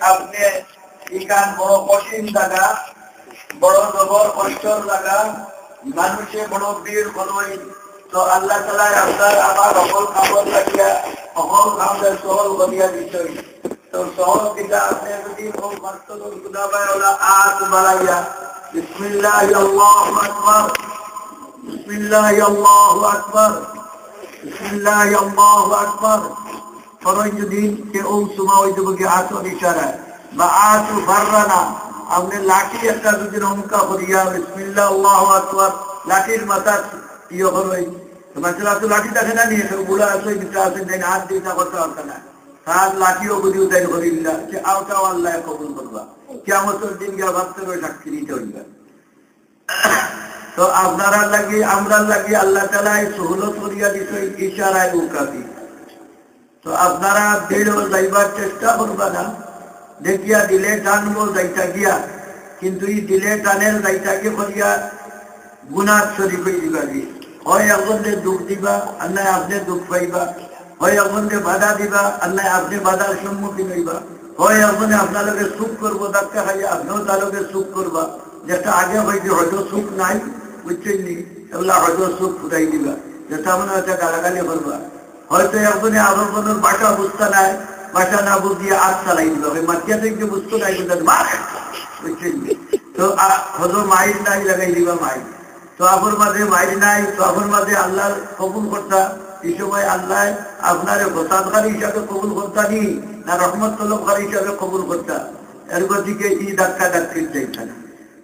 আপনি ইকান বড় কঠিন জায়গা, বড় জবর কষ্টর জায়গা, মানুষে বড় বীর করবই। তো আল্লাহ তাআলা আপনার আমার সকল খাবার লাগিয়া সকল খামদের সহল করিয়া দিচ্ছেন। তো সহল দিকে আপনি যদি খুব মাত্র গুনাবায় ওলা আজ বাড়াইয়া বিসমিল্লাহ আল্লাহু আকবার, বিসমিল্লাহ আল্লাহু আকবার, বিসমিল্লাহ আল্লাহু আকবার ফরজ যদি কেউ সময় হইতে বলি আসর ইশারায় বা আসু ফাররানা আপনি লাঠি একটা যদি রমকা করিয়া বিসমিল্লাহ আল্লাহু আকবার লাঠির মাথা ইয়ে করবেন। মাসলা তো লাঠি থাকে না নিয়ে বুড়া আছে বিটা আছে দেন হাত দিয়ে তা করতে পারবে না। সাত লাঠিও বুঝিও তাই করিল্লা সে আওটাও আল্লাহ কবুল করবা। কিয়ামতের দিন গিয়া ভাবতে রয়ে সাক্ষী দিতে হইবা। তো আপনারা লাগি আমরা লাগি আল্লাহ তাআলা এই সহলত করিয়া দিছে ইশারায় উকাতি। তো আপনারা বেড়ো যাইবার চেষ্টা করবা না, দেখিয়া দিলে টানবো যাইতা গিয়া, কিন্তু এই দিলে টানের যাইতা গিয়ে করিয়া গুনাহ শরীফ হয়ে দিবাবি। হয় আপনাদের দুঃখ দিবা আর নাই আপনি দুঃখ পাইবা, হয় আপনাদের বাধা দিবা আর নাই আপনি বাধার সম্মুখীন হইবা, হয় আপনি আপনাদেরকে সুখ করবো ধাক্কা খাইয়া আপনিও তাদেরকে সুখ করবা। যেটা আগে হয়েছে হয়তো সুখ নাই বুঝছেন নি, এগুলা হয়তো সুখ ফুটাই দিবা, যেটা মনে হচ্ছে গালাগালি করবা। হয়তো এখন আবর্জনের বাসা বুঝতে নাই, বাসা না বুঝিয়ে আজ চালাই দিল মাটিয়া থেকে বুঝতে নাই বুঝছেন। তো হয়তো মাইর নাই লাগাই দিবা মাইর। তো আপর মাঝে মাইর নাই, তো আপর মাঝে আল্লাহ কবুল করতা এই সময় আল্লাহ আপনার গোসাদকারী হিসাবে কবুল করতা নি না রহমত তলবকারী হিসাবে কবুল করতা। এরপর দিকে এই ধাক্কা ধাক্কির যাইতা না,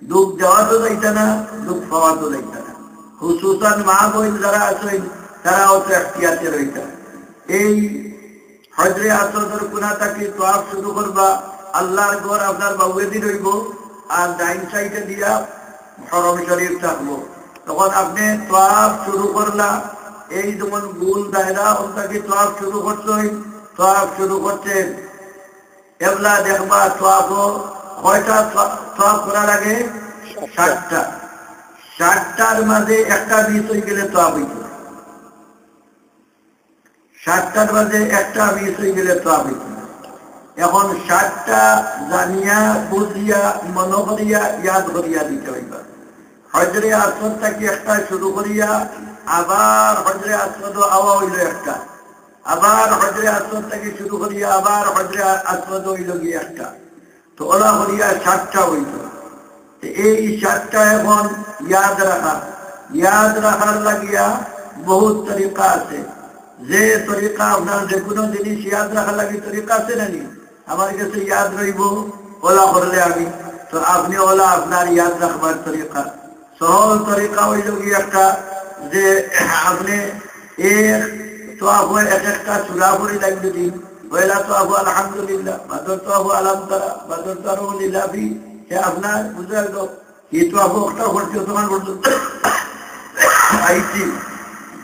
দুঃখ যাওয়া তো যাইতা না, দুঃখ পাওয়া তো যাইতা না। হুসুসান মা বোন যারা আছেন তারাও তো এখতিয়াতে রইতা। এই হজরে আসরের কোনা থাকি তোয়াফ শুরু করবা, আল্লাহর ঘর আপনার বাউয়েদি রইব আর ডাইন সাইডে দিয়া হরম শরীফ থাকবো। তখন আপনি তোয়াফ শুরু করলা, এই যেমন গুল দায়রা ওটাকে তোয়াফ শুরু করছেন, তোয়াফ শুরু করছেন এবলা দেখবা তোয়াফ কয়টা তোয়াফ করার আগে 60টা, 60টার মাঝে একটা মিস হয়ে গেলে তোয়াফ হইত, 60টার মাঝে একটা মিস হয়ে গেলে তোয়াফ হইত। এখন 60টা জানিয়া বুঝিয়া মনে করিয়া ইয়াদ করিয়া দিতে হইবা। হজরে আসর থেকে একটা শুরু করিয়া আবার হজরে আসর আওয়া হইল একটা, আবার হজরে আসর থেকে শুরু করিয়া আবার হজরে আসর হইল গিয়ে একটা, তো ওলা করিয়া 60টা হইল। এই 60টা এখন ইয়াদ রাখা, ইয়াদ রাখার লাগিয়া বহুত তরিকা আছে। যে তরিকা আপনার যে কোনো জিনিস ইয়াদ রাখার লাগি তরিকা আছে নানি, আমার কাছে ইয়াদ রইব ওলা করলে আমি, তো আপনি ওলা আপনার ইয়াদ রাখবার তরিকা সহজ তরিকা হইল কি একটা যে আপনি এক একটা চূড়া পড়ি লাগবে দিন পয়লা তো আবু আলহামদুলিল্লাহ, বাদর তো আবু আলম তারা, বাদর তো আরো লিলাফি, সে আপনার বুঝে গেল কি তো আবু একটা পড়ছে তোমার পর্যন্ত আইসি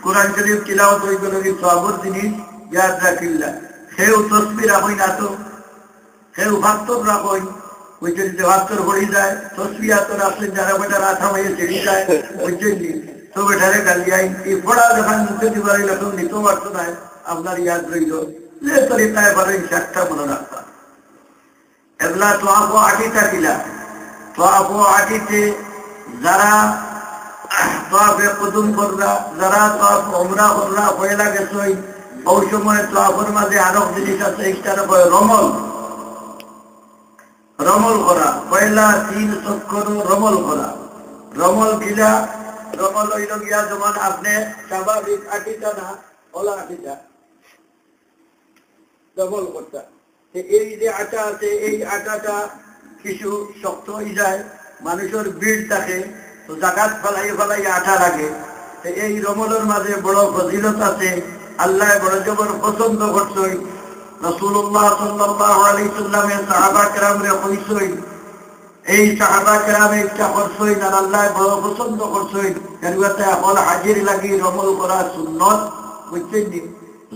কোরআন শরীফ তিলাওয়াত হয়ে গেল কি সবর জিনিস ইয়াদ রাখিল্লা। সেও তসবি রাখই না, তো সেও ভাক্তব রাখই ওই যে ভাক্তর হয়ে যায় তসবি আতর আসলে যারা বেটার আঠা হয়ে ছেড়ে যায় বুঝছেন নি, তো বেটারে গালিয়াই এই পড়া যখন মুখে দিবার তখন নিতেও পারতো না, আপনার ইয়াদ রইল যে তরিকায় পারেন 60টা মনে রাখবা। এগুলা তো আপো 80টা কিলা, তো আপো 80তে যারা তোয়াফে কুদুম কররা, যারা তোয়াফ ওমরা কররা পয়লা গেছই ওই সময় তোয়াফের মাঝে আরো জিনিস আছে, একটার রমল, রমল করা পয়লা 3 চক্কর রমল করা। রমল কিলা, রমল হইল গিয়া যেমন আপনি স্বাভাবিক 80টা না ওলা 80টা রমল করতা। এই যে আটা আছে এই আটাটা কিছু শক্ত হয়ে যায়, মানুষের ভিড় থাকে, তো জাকাত ফেলাই ফেলাই আঠা লাগে। এই রমলের মাঝে বড় ফজিলত আছে, আল্লাহ বড় জবর পছন্দ করছেন। রাসূলুল্লাহ সাল্লাল্লাহু আলাইহি সাল্লামের সাহাবা কেরামরে কইছেন, এই সাহাবা কেরামে ইচ্ছা করছেন আর আল্লাহ বড় পছন্দ করছেন, এরবাতে হল হাজির লাগি রমল করা সুন্নত বুঝছেন নি।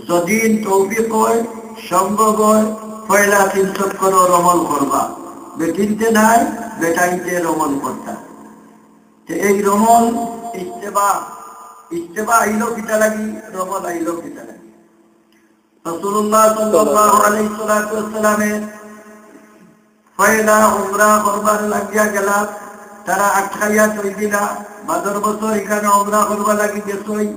যদি তৌফিক হয় সম্ভব হয় পয়লা 3 চক্কর রমল করবা, বেটিনতে নাই বেটাইতে রমল করতা। এই রমল ইস্তেবা, ইস্তেবা আইলো কিতা লাগি, রমল আইলো কিতা লাগি। রাসূলুল্লাহ সাল্লাল্লাহু আলাইহি ওয়াসাল্লামের পয়লা উমরা করবার লাগিয়া গেলা, তারা আটকাইয়া তৈরি না, বাদর বছর এখানে উমরা করবা লাগি গেছই,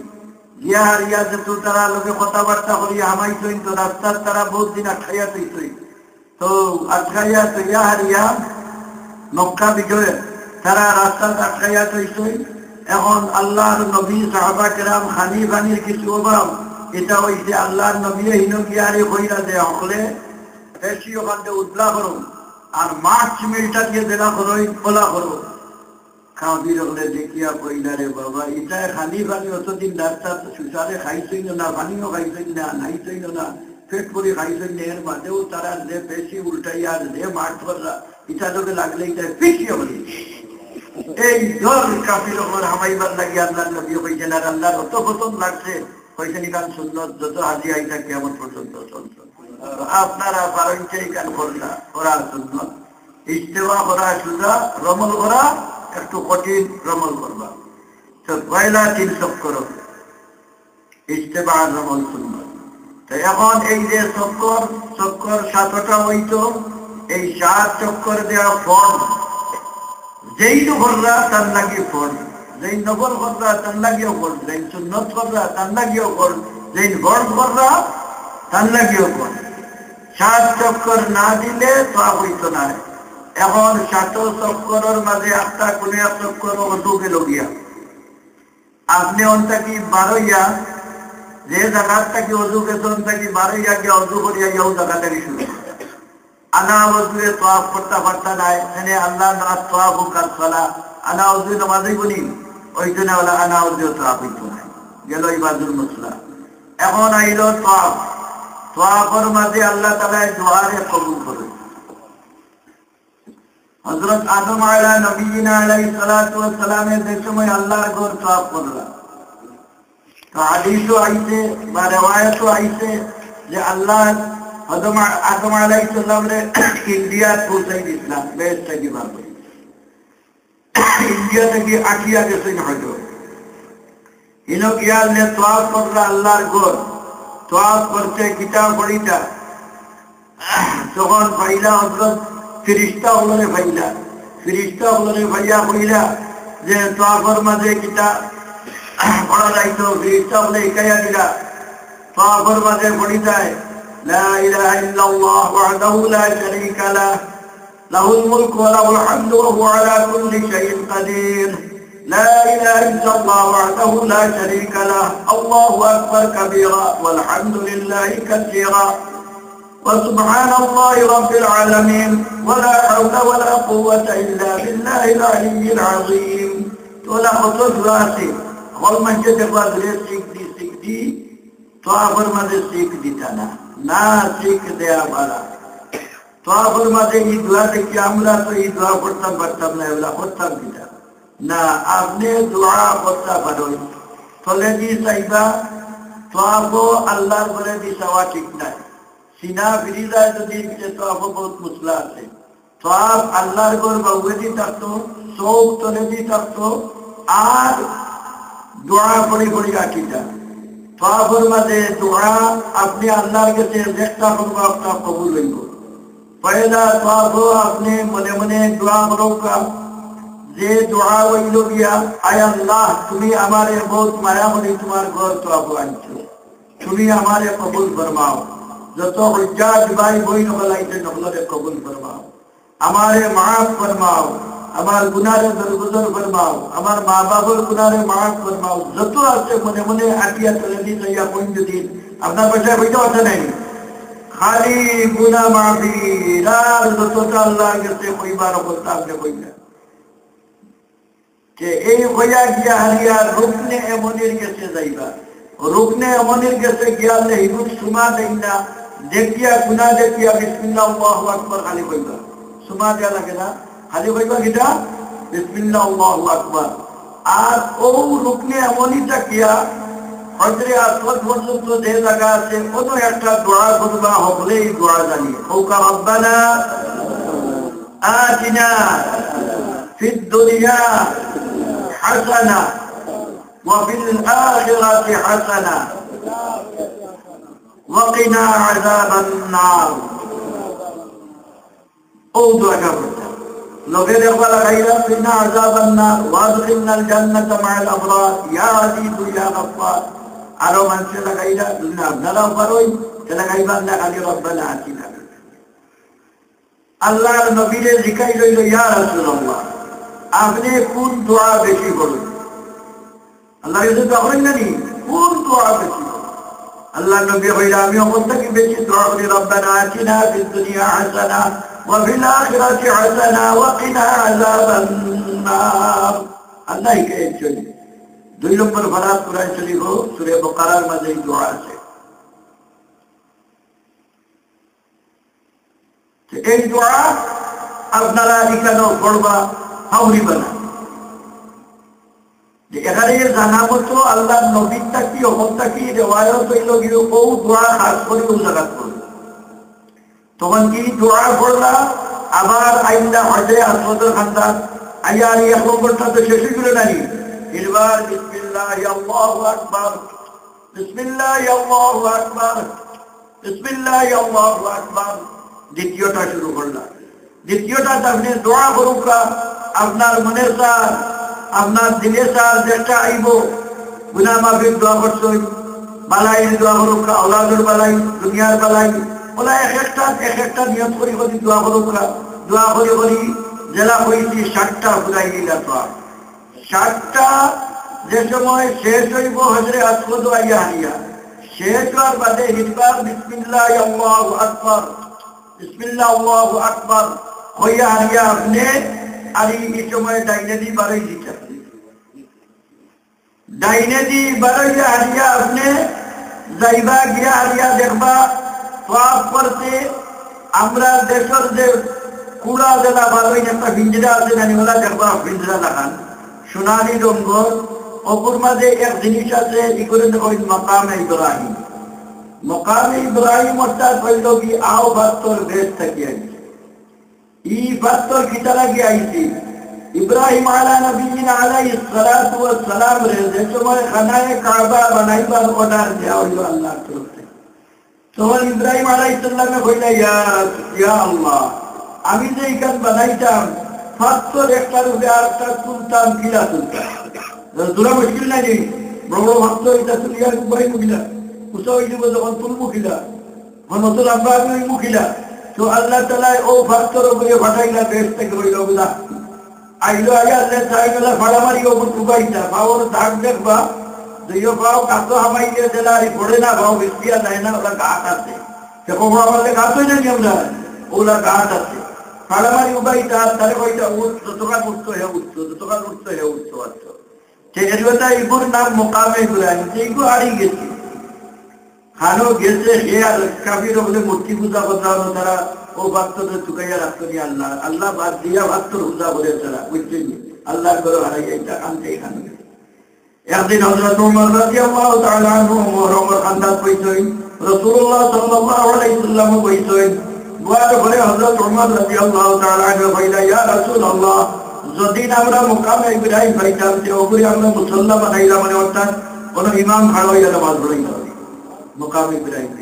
গিয়া হারিয়া যেত তারা লোকে কথাবার্তা করিয়া হামাইছই, তো রাস্তার তারা বহুত দিন আটকাইয়া তৈছই, তো আটকাইয়া তৈয়া হারিয়া মক্কা বিজয়ে তারা রাস্তা আটকাইয়া তৈছই। এখন আল্লাহর নবী সাহাবা কেরাম খানি ফানির কিছু অভাব, এটা হইছে আল্লাহর নবী হিন গিয়ারে হইরা যে হকলে বেশি ওখান থেকে উদ্লা করো, আর মাছ মিলটা দিয়ে দেলা করো, খোলা করো। খাওয়াবি হলে দেখিয়া কইলা রে বাবা, এটা খানি ফানি অতদিন রাস্তা সুসারে খাইছই না, ফানিও খাইছই না, নাইছই না, পেট করে খাইছই না, এর মাঝেও তারা যে বেশি উল্টাইয়া যে মাঠ করলা, এটা তোকে লাগলে এটা পিছিয়ে বলি। এই জল কাফির ওপর হামাইবার লাগি আল্লাহ নবী হয়েছেন, আর আল্লাহর অত পছন্দ লাগছে হয়েছেন গান সুন্নত যত হাজি আইটা কেমন পর্যন্ত চলত। আপনারা পারেন এই গান করলা করা সুন্নত, ইস্তেফা করা সুজা, রমল করা একটু কঠিন, রমল করবা তো পয়লা 3 চক্কর ইস্তেফা রমল সুন্নত। তো এখন এই যে চক্কর 7টা হইতো, এই 7 চক্কর দেওয়া ফল যেই নগররা তার লাগিয়ে ফল, যেই নগর কররা তার লাগিয়েও ফল, যেই সুন্নত কররা তার লাগিয়েও ফল, যেই গড় কররা তার লাগিয়েও ফল। 7 চক্কর না দিলে তা হইতো না। এখন 7 চক্করের মাঝে একটা কোন এক চক্কর অজু গেল গিয়া, আপনি অন্তাকি বারইয়া যে জায়গার থাকি অজু গেছে অন্তাকি বারইয়া গিয়ে অজু করিয়া গিয়েও জায়গা থেকে শুরু আনা ওজুয়ে তোয়াফ করতে পারতা নাই, এনে আল্লাহ নামাজ তোয়াফ কার চলা আনা ওজু নামাজই বলি, ওই জন্য বলা আনা ওজুয়ে তোয়াফ হইতো নাই, গেল ইবাদুল মুসলা। এখন আইল তোয়াফ, তোয়াফের মাঝে আল্লাহ তাআলা দুআরে কবুল করে। হযরত আদম আলা নবিয়িনা আলাইহিস সালাতু ওয়াস সালামের যে সময় আল্লাহর ঘর তোয়াফ করলা, তো হাদিসও আইছে বা রিওয়ায়াতও আইছে যে আল্লাহ আদম আলাইহিস সালামরে ইন্ডিয়া পৌঁছাই দিয়েছিলাম, বেশ থেকে ভাবে ইন্ডিয়া থেকে আকিয়া গেছেন হয়তো, ইনো গিয়াল নে তোয়াফ করলা আল্লাহর ঘর, তোয়াফ করছে কিতাব পড়িটা, তখন ভাইলা হযরত ফিরিস্তা হলরে ভাইয়া হইলা যে তোয়াফের মাঝে কিতাব পড়া যাইতো, ফিরিস্তা হলে ইকাইয়া দিলা তোয়াফের মাঝে পড়ি যায় লা ইলাহা ইল্লাল্লাহ ওয়াহদাহু লা শারীকা লাহ, লাহুল মুলকু ওয়া লাহুল হামদু ওয়া হুয়া আলা কুল্লি শাইইন কাদির, লা ইলাহা ইল্লাল্লাহ ওয়াহদাহু লা শারীকা লাহ, আল্লাহু আকবার কাবীরা ওয়াল হামদুলিল্লাহি কাসীরা ওয়া সুবহানাল্লাহি রাব্বিল আলামিন ওয়া লা হাওলা ওয়া লা কুওয়াতা ইল্লা বিল্লাহিল আলিয়্যিল আযীম। তোলা কত দোয়া আছে, হল মসজিদে দেখবা দূরে শিখদি তোয়াফের মাঝে শিখ দিতা না শিখ দেয়া ভাড়া। তোয়াফের মাঝে এই দোয়া দেখি আমরা তো এই দোয়া করতাম পারতাম না, এগুলা করতাম দিতা না। আপনি দোয়া করতে পারেন, তলে দিয়ে চাইবা তোয়াফও আল্লাহর ঘরে দিয়ে চাওয়া ঠিক নাই, সিনা ফিরি যায় যদি তোয়াফও বহুত মুসলা আছে। তোয়াফ আল্লাহর ঘর বাউে দিয়ে থাকতো, চোখ তলে দিয়ে থাকতো, আর দোয়া পড়ি পড়ি আঁকিটা তোয়াফের মাঝে দোয়া আপনি আল্লাহর কাছে চেষ্টা করবো আপনার কবুল হইব। পয়লা তোয়াফও আপনি মনে মনে দোয়া করবা, যে দোয়া হইল গিয়া আয় আল্লাহ তুমি আমারে বহুত মায়া মনে তোমার ঘর তোয়াফও আনছো, তুমি আমারে কবুল ফরমাও, যত হুজ্জাজ ভাই বই নকলাইতে নকলরে কবুল ফরমাও, আমারে মাফ ফরমাও, আমার গুনারে দরগুজর ফরমাও, আমার মা বাবার গুনারে মাফ ফরমাও, যত আছে মনে মনে আটিয়া চলে দিয়ে পয়েন্ট দিন। আপনার বাসায় বইটা আছে নাই, খালি গুনা মাফি আর যতটা আল্লাহর কাছে কইবার অবস্থা আপনি কইনা যে এই হইয়া গিয়া হারিয়া রুকনে এমনের কাছে যাইবা, রুকনে এমনের কাছে গিয়ালে হিদুর সুমা দেই না, দেখিয়া গুনা দেখিয়া বিসমিল্লাহ আল্লাহু আকবার খালি কইবা, সুমা দেয়া লাগে না, খালি কইবা কিটা বিসমিল্লাহ আল্লাহু আকবার। আর ও রুকনে এমনই তাকিয়া হজরে আসওয়াদ পর্যন্ত যে জায়গা আছে কত একটা দোয়া করবা, হলেই দোয়া জানিয়ে ওকা রব্বানা আতিনা ফিদ দুনিয়া হাসানা ওয়া ফিল আখিরাতি হাসানা ওয়া কিনা আযাবান নার। ও দোয়াটা করতাম লোকে দেখবা লাগাইরা ফিনা আযাবান নার ওয়াদখিলনাল জান্নাতা মা'আল আবরার ইয়া আজিজু ইয়া গফফার আরো মানুষে লাগাইরা দুনিয়া আপনারাও পারোই লাগাইবা না খালি রব্বানা আতিনা আল্লাহর নবীরে জিকাই লইল ইয়া রাসূলুল্লাহ আপনি কোন দোয়া বেশি করুন আল্লাহ কাছে দোয়া করেন না নি কোন দোয়া বেশি আল্লাহ নবী কইরা আমি অবস্থা কি বেশি দোয়া করি রব্বানা আতিনা ফিদ দুনিয়া হাসানা ওয়া ফিল আখিরাতি হাসানা ওয়া কিনা আযাবান নার আল্লাহ কে চলি 2 নম্বর ফরাজ কোরআন শরীফ সূরা বাকারার মধ্যে এই দোয়া আছে এই দোয়া আপনারা এখানে পড়বা হাউরি বানা যে এখানে জানা মতো আল্লাহর নবীটা কি অবস্থা কি রেওয়ায়ত হইল গিয়ে ও দোয়া খাস করে উল্লেখ করল তখন কি দোয়া পড়লা আবার আইন্দা হজে আসওয়াদের খান্দান আইয়ার এক নম্বরটা তো শেষ হয়ে গেল নানি এবার বিসমিল্লাহ আল্লাহু আকবার বিসমিল্লাহ আল্লাহু আকবার বিসমিল্লাহ আল্লাহু আকবার দ্বিতীয়টা শুরু করলাম দ্বিতীয়টা আপনি দোয়া করুকা আপনার মনের সার আপনার দিলের সার যেটা আইব গুনাহ মাফির দোয়া করছই বালাই দোয়া করুকা আওলাদের বালাই দুনিয়ার বালাই ওলা এক একটা নিয়ত করি করি দোয়া করুকা দোয়া করি করি জেলা হয়েছি 60টা ঘুরাই দিলা তো 60টা যে সময় শেষ হইব হজরে আসওয়াদ আইয়া হারিয়া শেষ হওয়ার বাদে হিজবার বিসমিল্লাহ আল্লাহু আকবার বিসমিল্লাহ আল্লাহু আকবার হইয়া হারিয়া আপনি আর এই সময় ডাইনে দি বাড়াই দিতে ডাইনে দি বাড়াইয়া হারিয়া আপনি যাইবা গিয়া হারিয়া দেখবা সওয়াব করতে আমরা দেশের যে কুড়া জেলা বারোই একটা পিঞ্জরা আছে জানি ওলা দেখবা পিঞ্জরা লাগান সোনালি রঙ্গর অপর মাঝে এক জিনিস আছে ই করে ওই মাকামে ইব্রাহিম মকামে ইব্রাহিম অর্থাৎ হইল কি আও বাস্তর বেশ থাকি আইছে ই বাস্তর কিতা লাগি আইছে ইব্রাহিম আলা নবিয়িনা আলাইহিস সালাতু ওয়াস সালাম রে যে সময় খানায়ে কাবা বানাইবার অর্ডার দেয়া হইল আল্লাহর তরফ থেকে তখন ইব্রাহিম আলাইহিস সালামে কইলা ইয়া আল্লাহ আমি যে এখান বানাইতাম বাস্তর একটার উপরে আরেকটা তুলতাম কিলা তুলতাম তোরা মুশকিল নাই বড় বড় বাস্তর এটা তুলিয়ার উপরে মুখিলা উসা হয়ে যাবে যখন তুল মুখিলা নতুন আমরা ওই মুখিলা তো আল্লাহ তাআলা ও বাস্তর উপরে পাঠাইলা দেশ থেকে হইল বুঝা আইলো আগে আল্লাহ চাইলা ফাড়ামারি ওপর টুকাইতা পাওয়ার দাগ দেখবা দুইও পাও কাতো হামাইতে জেলারি পড়ে না পাও বিস্তিয়া যায় না ওরা গাছ আছে সে কখন আমাদের গাছ হয়ে জানি আমরা ওরা গাছ আছে ফাড়ামারি উবাইতা তাহলে কইটা যতক্ষণ উঠতো হে উঠতো যতক্ষণ উঠতো হে উঠতো আচ্ছা সেই এরিয়াটা এগুলোর নাম মোকামে ইব্রাহিম যেগুলো হারিয়ে গেছে খানো গেছে হে আর কাফির বলে মূর্তি পূজা করতে তারা ও ভক্তদের চুকাইয়া রাখতো নি আল্লাহ আল্লাহ বাদ দিয়া ভক্তর পূজা করে তারা বুঝছেন আল্লাহ করে হারাইয়া এটা আনতে খানো একদিন হযরত ওমর রাদিয়াল্লাহু তাআলা আনহু ওমর খান্দাত কইছেন রাসূলুল্লাহ সাল্লাল্লাহু আলাইহি ওয়াসাল্লাম কইছেন বুয়ার ঘরে হযরত ওমর রাদিয়াল্লাহু তাআলা আনহু কইলা ইয়া রাসূলুল্লাহ যদি আমরা মুকামে ইব্রাহিম পাইতাম যে ওপরে আমরা মুসল্লা বানাইলাম মানে অর্থাৎ কোন ইমাম খাড়া হইয়া নামাজ পড়াই না মুকামে ইব্রাহিম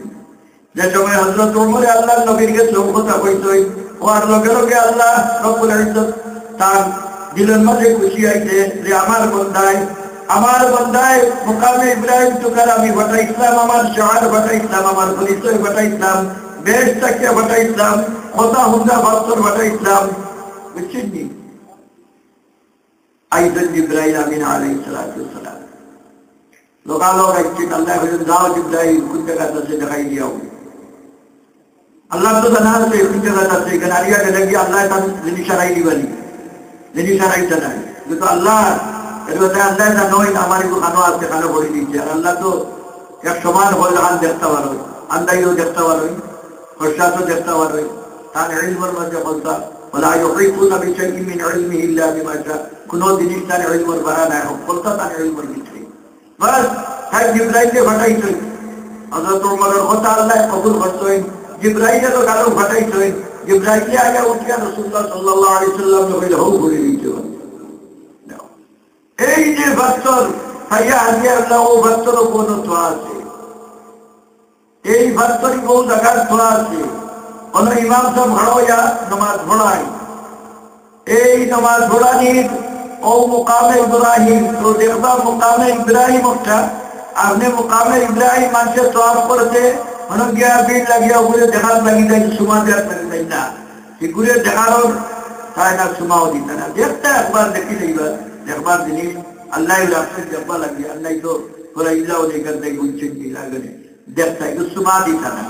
যে সময় হযরত ওমর আল্লাহর নবীর কাছে কথা কইছেন ওর লগে লগে আল্লাহ রব্বুল ইজ্জত তার দিলের মধ্যে খুশি হইছে যে আমার বন্দায় মুকামে ইব্রাহিম টুকার আমি বাটা ইসলাম আমার শাহাদ বাটা ইসলাম আমার পরিচয় বাটা ইসলাম বেশ তাকিয়া বাটা ইসলাম কথা হুন্দা বাস্তর বাটা ইসলাম বুঝছেন নি আইদান জিব্রাইল আমিন আলাইহিস সালাতু ওয়াস সালাম লোকালোক একটি আল্লাহ বলেন যাও জিব্রাইল কোন জায়গাতে আছে দেখাই দিও আল্লাহ তো জানা আছে কোন জায়গাতে আছে এখানে আরিয়া গেলে কি আল্লাহ তার জিনিস সারাই দিবেন জিনিস সারাই জানা কিন্তু আল্লাহ এটা আল্লাহ তা নয় আমার একটু খানো আছে খানো করে দিচ্ছে আর আল্লাহ তো এক সমান হল হান দেখতে পারো আন্দাইও দেখতে পারো খরচাও দেখতে পারো তার ইলমের মধ্যে বলতা ولا يحيطون بشيء من علمه الا بما شاء কোনো জিনিস তার ইলমের বাড়া না হোক বলতা তার ইলমের ভিতরে বাস তাই জিব্রাইলকে পাঠাইছেন হযরত ওমরের কথা আল্লাহ কবুল করতেন জিব্রাইলকে তো কালো পাঠাইছেন জিব্রাইল আগে উঠিয়া রাসূলুল্লাহ সাল্লাল্লাহু আলাইহি ওয়াসাল্লাম বলে হও বলে দিয়েছে এই যে বাস্তর ভাইয়া আলিয়া আল্লাহ ও বাস্তর কোন দোয়া আছে এই বাস্তরই বহু জায়গার দোয়া আছে কোনো ইমাম সাহেব হাড়াইয়া নামাজ পড়ায় এই নামাজ পড়ানির ও মুকামে ইব্রাহিম তো দেখবা মুকামে ইব্রাহিম একটা আপনি মুকামে ইব্রাহিম মানুষের সওয়াব করতে মনে গিয়া ভিড় লাগিয়া উপরে দেখার লাগি যায় সুমা দেওয়ার লাগি না এগুলো দেখানোর তাই না সুমাও দিতে না দেখতে একবার দেখি এইবার দেখবার জিনিস আল্লাহ রাখছেন দেখবা লাগি আল্লাহ তো তোরা ইল্লাও দেখার দেখ বুঝছেন কি লাগে দেখতে একটু সুমা দিতে না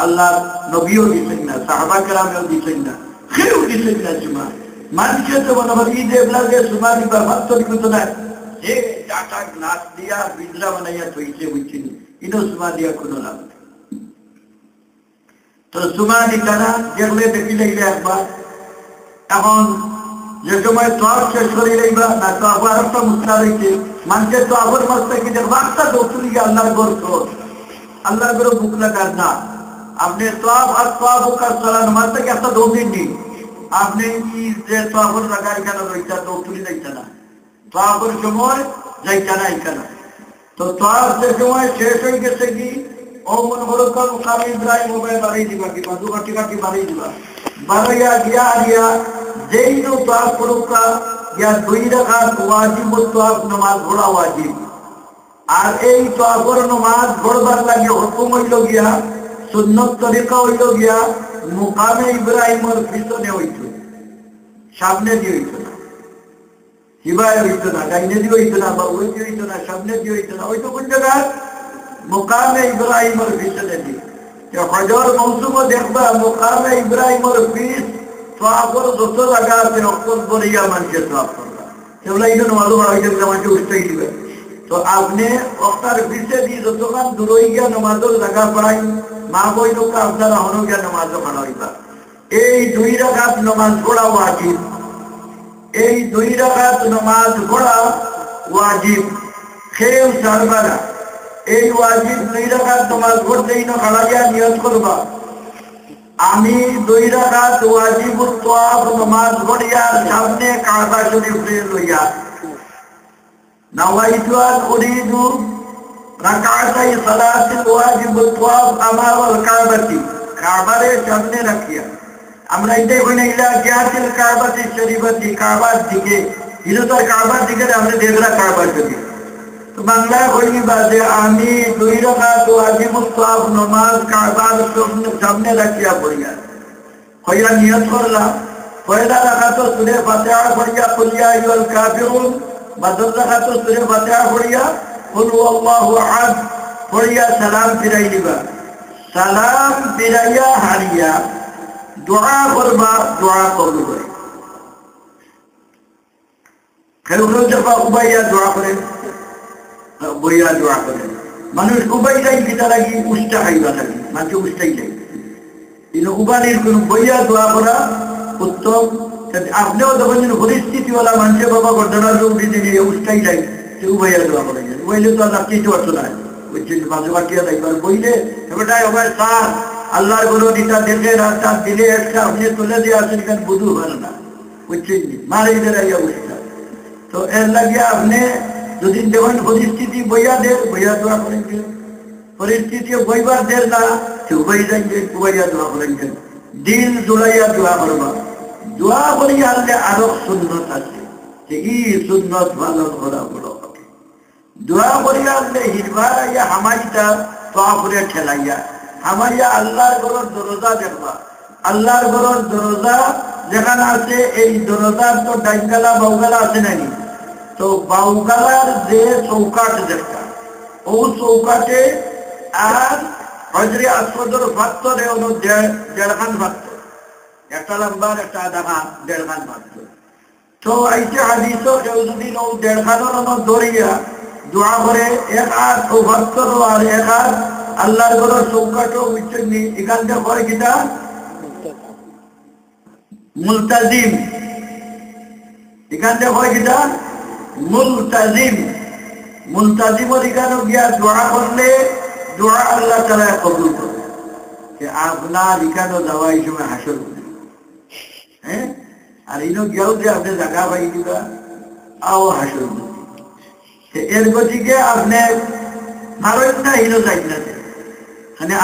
আল্লাহ নবীও দিচ্ছেন না সাহাবা কেরামেও দিচ্ছেন না কেউ দিচ্ছেন না সুমা মানুষের তো মনে হয় ঈদ এবলাকে সুমা দিবার ভাবতরি করতো না যে টাকা গ্লাস দিয়া বিজলা বানাইয়া থইছে বুঝছেন ইনো সুমা দিয়া কোনো লাভ তো সুমা দিতে না দেখলে দেখি লাগলে একবার এখন যে সময় তোয়াব শেষ করে লইবা না তো আবার একটা মুসলা রয়েছে মানুষের তো আবার মাসটা কি দেখবা একটা দৌড়ি গিয়ে আল্লাহর গর আল্লাহর গরো বুক লাগার না আপনি তোয়াব আর তোয়াব কাজ চালানো মাসটা কি একটা দৌড় দিন আপনি কি যে তোয়াবর লাগার কেন রয়েছে দৌড়ি যাইছে না তোয়াবর সময় যাইছে না এখানে তো তোয়াব যে সময় শেষ হয়ে গেছে কি ও মনে হলো মুকামে ইব্রাহিম মোবাইল বাড়াই দিবা কি বাদু কাটি কাটি বাড়াই দিবা বাড়াইয়া গিয়া গিয়া যেই নো তোয়াব করুকা ইয়া 2 রাকাত ওয়াজিব তোয়াব নামাজ পড়া ওয়াজিব আর এই তোয়াবর নামাজ পড়বার লাগে হুকুম হইল গিয়া সুন্নত তরিকা হইল গিয়া মুকামে ইব্রাহিমের পিছনে হইতো সামনে দিয়ে হইতো না হিবায় হইতো না ডাইনে দিয়ে হইতো না বা ওই দিয়ে হইতো না সামনে দিয়ে হইতো না হইতো কোন জায়গায় মুকামে ইব্রাহিমের পিছনে দিয়ে হজর মৌসুমও দেখবা মুকামে ইব্রাহিমের পিছ তোয়াবর যত জায়গা আছে অকল বলিয়া মানুষের তোয়াব করবা সেগুলা এই জন্য মালুম হয়েছে আমাকে উঠতেই দিবে তো আপনি অক্তার পিছিয়ে দিয়ে যতক্ষণ দূরই গিয়া নমাজের জায়গা পাই মা বই লোক আপনারা হনো গিয়া নমাজও পড়াইবা এই 2 রাকাত নমাজ পড়া ওয়াজিব এই 2 রাকাত নমাজ পড়া ওয়াজিব খেউ ছাড়বানা এই ওয়াজিব 2 রাকাত নমাজ পড়তেই না খাড়াইয়া নিয়ত করবা আমি 2 রাকাত ওয়াজিব তোয়াব নমাজ পড়িয়া সামনে কাবা শরীফ লইয়া নাওয়াইতু আন উরিদু রাকাতাই সালাতিল ওয়াজিব তোয়াব আমাল কাবাতি কাবারে সামনে রাখিয়া আমরা এটাই বলি ইলা জিয়াতিল কাবাতি শরীফতি কাবার দিকে ইলতার কাবার দিকে আমরা দেখলা কাবার দিকে তো বাংলা বলি বাজে আমি 2 রাকাত ওয়াজিব তোয়াব নামাজ কাবার সামনে রাখিয়া পড়িয়া কইরা নিয়ত করলাম পয়লা রাকাত সূরা ফাতিহা পড়িয়া কুলিয়া আইয়ুল কাফিরুন বাদর রাকাত সূরা ফাতিহা পড়িয়া কুল হুয়াল্লাহু আহাদ পড়িয়া সালাম ফিরাই দিবা সালাম ফিরাইয়া হারিয়া দোয়া করবা দোয়া করবে কেউ যখন উবাইয়া দোয়া করে বইয়া দোয়া করে মানুষ উবাই যাই পিতা লাগি উষ্টা খাইবা লাগে মানুষ উষ্টাই যায় কিন্তু উবানির কোন বইয়া দোয়া করা উত্তম আপনিও যখন পরিস্থিতিওয়ালা মানুষের বাবা ঘটনার রূপ দিতে নিয়ে উষ্টাই যায় সে উবাইয়া দোয়া করে বইলে তো আর কিছু অর্থ নাই বুঝছেন মাঝে বাকিয়া দেখবার বইলে এবারটাই আমার সার আল্লাহর গুলো দিতা দেখে রাস্তা দিলে একটা আপনি তুলে দিয়ে আসেন কেন বুধু ভালো না বুঝছেন মারে আইয়া উষ্টা তো এর লাগিয়ে আপনি যদি যখন পরিস্থিতি বইয়া দেন বইয়া দোয়া করেন পরিস্থিতি বইবার দেন না সে উবাই যাইবেন উবাইয়া দোয়া করেন দিল জোড়াইয়া দোয়া করবা দোয়া করিয়া আনলে আরো সুন্নত আছে যে ই সুন্নত ভালো করা বড় দোয়া করিয়া আনলে হিরবাইয়া হামাইটা দোয়া করে ঠেলাইয়া হামাইয়া আল্লাহর ঘরের দরজা দেখবা আল্লাহর ঘরের দরজা যেখানে আছে এই দরজার তো ডাইনগালা বাউগালা আছে নাকি তো বাউগালার যে চৌকাট দেখা ও চৌকাটে আর হজরে আসওয়াদের পাত্রে হলো 1.5 খান পাত্র একটা লম্বার একটা আধা 1.5 খান পাত্র তো এইটা হাদিসও কেউ যদি 1.5 খানের মতো ধরিয়া দোয়া করে এক হাত ও পাত্র আর এক হাত আল্লাহর ঘরের চৌকাটও বুঝছেন নি এখান থেকে হয় কিনা মুলতাজিম এখান থেকে হয় কিনা মুলতাজিম মুলতাজিমের এখানে গিয়া দোয়া করলে দোয়া আল্লাহ তাআলা কবুল করে আপনার এখানে যাওয়ার সময় হাসর হ্যাঁ আর ইনো গিয়াও যে আপনি জায়গা পাই দিবা আও হাসর এর গতিকে আপনি মারেন না ইনো যাই না মানে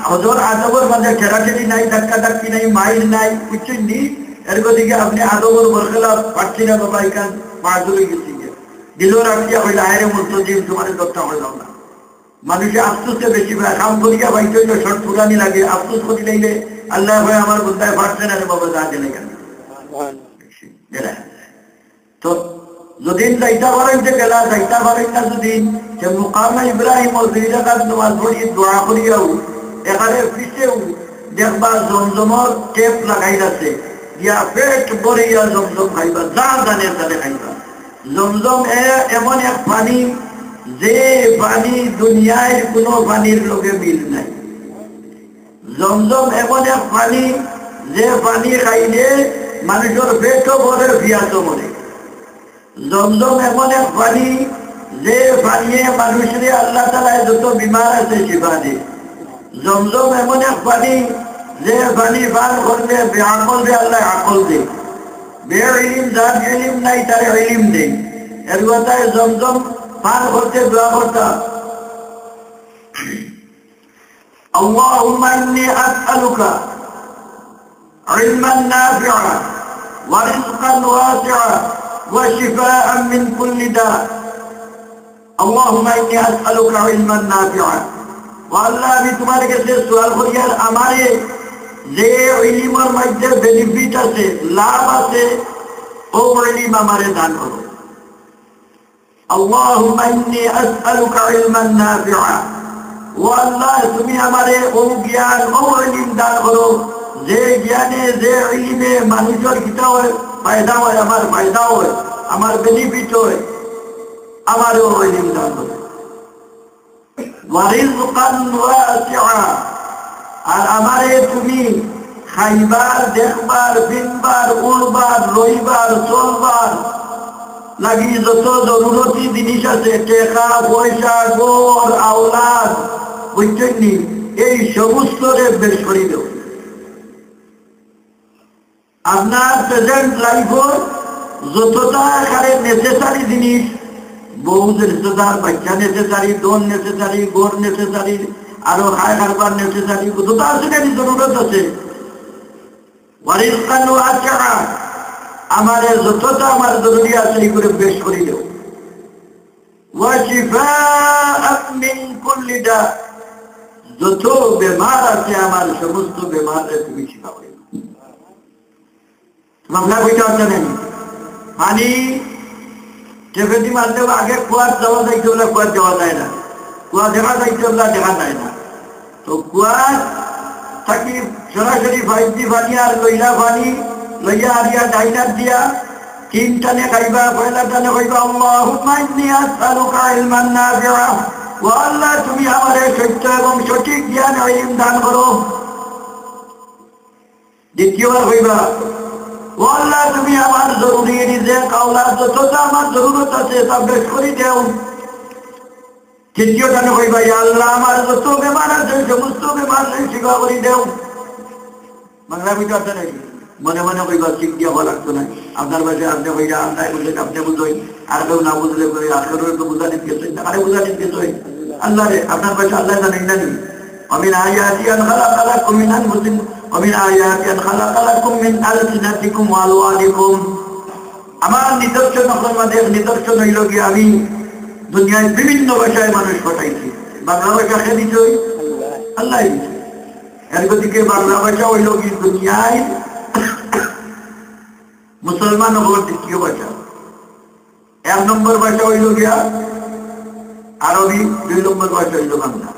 হজর আদবর মাঝে ঠেলাঠেলি নাই, ধাক্কাধাক্কি নাই, মাইল নাই, বুঝছেন নি? এর দিকে আপনি আদবর বরখেলা পাচ্ছি না বাবা, এখান মাহাজুরে গেছি দিলেও রাখিয়া হইলে আয়ের মুস্তজিব তোমার দরটা হইলাম না। মানুষে আফসোসে বেশি পায়, কাম করিয়া বাইতে হইলে শর্ট ফুরানি লাগে, আফসোস করি লাইলে আল্লাহ ভাই আমার বুদ্ধায় পারছে না রে বাবা, যা দিলে কেন। তো যদিন যাইতা পারেন যে গেলা, যাইতা পারেন না যদিন যে মুকামে ইব্রাহিম ও 2 রাকাত নামাজ পড়ি দোয়া করিয়াও এখানে পিছেও দেখবা জমজমর টেপ লাগাই আছে, ইয়া পেট ভরিয়া জমজম খাইবা, যা জানে তাহলে খাইবা। জমজম এমন এক পানি যে পানি দুনিয়ায় কোনো পানির লোকে মিল নাই। জমজম এমন এক পানি যে পানি খাইলে মানুষের পেটও ভরে, পিয়াসও মরে। জমজম এমন এক পানি যে পানিয়ে মানুষের আল্লাহ তাআলা যত বিমার আছে শিফা দেয়। জমজম এমন এক পানি যে পানি পান করবে বেআকল বে আল্লাহ আকল দেয়, বে ইলম যার ইলম নাই তার ইলম দেয়। এর কথায় জমজম পান করতে দোয়া করতাম, আল্লাহুম্মা ইন্নী আসআলুকা ইলমান নাফিআ ওয়া রিজকান ওয়াসিআ ওয়া শিফাআন মিন কুল্লি দা। আল্লাহুম্মা ইন্নী আসআলুকা ইলমান নাফিআ, ওয়া আল্লাহ আমি তোমার কাছে সুয়াল করি আর আমারে যে ইলমের মধ্যে বেনিফিট আছে, লাভ আছে, ও ইলম আমারে দান করো। আল্লাহুম্মা ইন্নী আসআলুকা ইলমান নাফিআ, ও আল্লাহ তুমি আমারে ও জ্ঞান ও ইলম দান করো যে জ্ঞানে যে ইলমে মানুষের কিতা হয়, ফায়দা হয়, আমার ফায়দা হয়, আমার বেনিফিট হয়, আমার ও ইলম দান করো। ওয়া রিজকান ওয়াসিআ, আর আমারে তুমি খাইবার, দেখবার, পিনবার, উড়বার, রইবার, চলবার লাগি যত জরুরতি জিনিস আছে, টাকা পয়সা, ঘর আওলাদ, বুঝছেন নি, এই সমস্ত বেশ করে দেব। আপনার প্রেজেন্ট লাইফের যতটা এখানে নেসেসারি জিনিস, বউ নেসেসার, বাচ্চা নেসেসারি, দোন নেসেসারি, ঘর নেসেসারি, আরো খায় খারবার নেসেসারি, যতটা আছে কেন জরুরত আছে। ওয়ারিজকান ওয়াসিআ, আমার যতটা আমার জরুরি আছে এই করে বেশ করে দেব। ওয়া শিফাআন মিন কুল্লি দা, যত বেমার আছে আমার সমস্ত বেমারে তুমি শিফা করে দাও। বাংলা বইটা জানেন, পানি টেপেটি মারলেও আগে কুয়ার যাওয়া যাইতে হলে কুয়ার যাওয়া যায় না, কুয়া দেখা যাইতে হলে দেখা যায় না। তো কুয়ার থাকি সরাসরি ফাইজি পানি আর লইলা পানি লইয়া আরিয়া ডাইনার দিয়া তিন টানে খাইবা। পয়লা টানে খাইবা আল্লাহুম্মা ইন্নী আসআলুকা ইলমান নাফিআ, ও আল্লাহ তুমি আমারে সত্য এবং সঠিক জ্ঞান ইলম দান করো। দ্বিতীয়বার হইবা, ও আল্লাহ তুমি আমার জরুরি রিজিক আওলাদ যতটা আমার জরুরত আছে তা বেশ করে দাও। তৃতীয় টানে হইবা, ইয়া আল্লাহ আমার যত বেমার আছে সমস্ত বেমার শিফা করে দাও। বাংলা ভিতর আছে নাকি? মনে মনে কইবা, ঠিক দিয়ে হওয়া লাগতো না। আপনার বাসায় আপনি হইয়া, আপনার বুঝলেন আপনি বুঝলেন, আর কেউ না বুঝলে আসলে তো বুঝা নিতে গেছেন, আরে বুঝা নিতে গেছেন আল্লাহ রে। আপনার বাসায় আল্লাহ জানেন না নি? ومن آياته أن خلق لكم من أنفسكم ومن آياته أن خلق لكم من ألسنتكم وألوانكم। আমার নিদর্শন আপনাদের নিদর্শন হইল কি আমি দুনিয়ায় বিভিন্ন ভাষায় মানুষ পাঠাইছি। বাংলা ভাষা কে দিচ্ছে? আল্লাহ দিচ্ছে। এর গতিকে বাংলা ভাষা হইল কি দুনিয়ায় মুসলমান হল দ্বিতীয় ভাষা। 1 নম্বর ভাষা হইল গিয়া আরবি, 2 নম্বর ভাষা হইল বাংলা।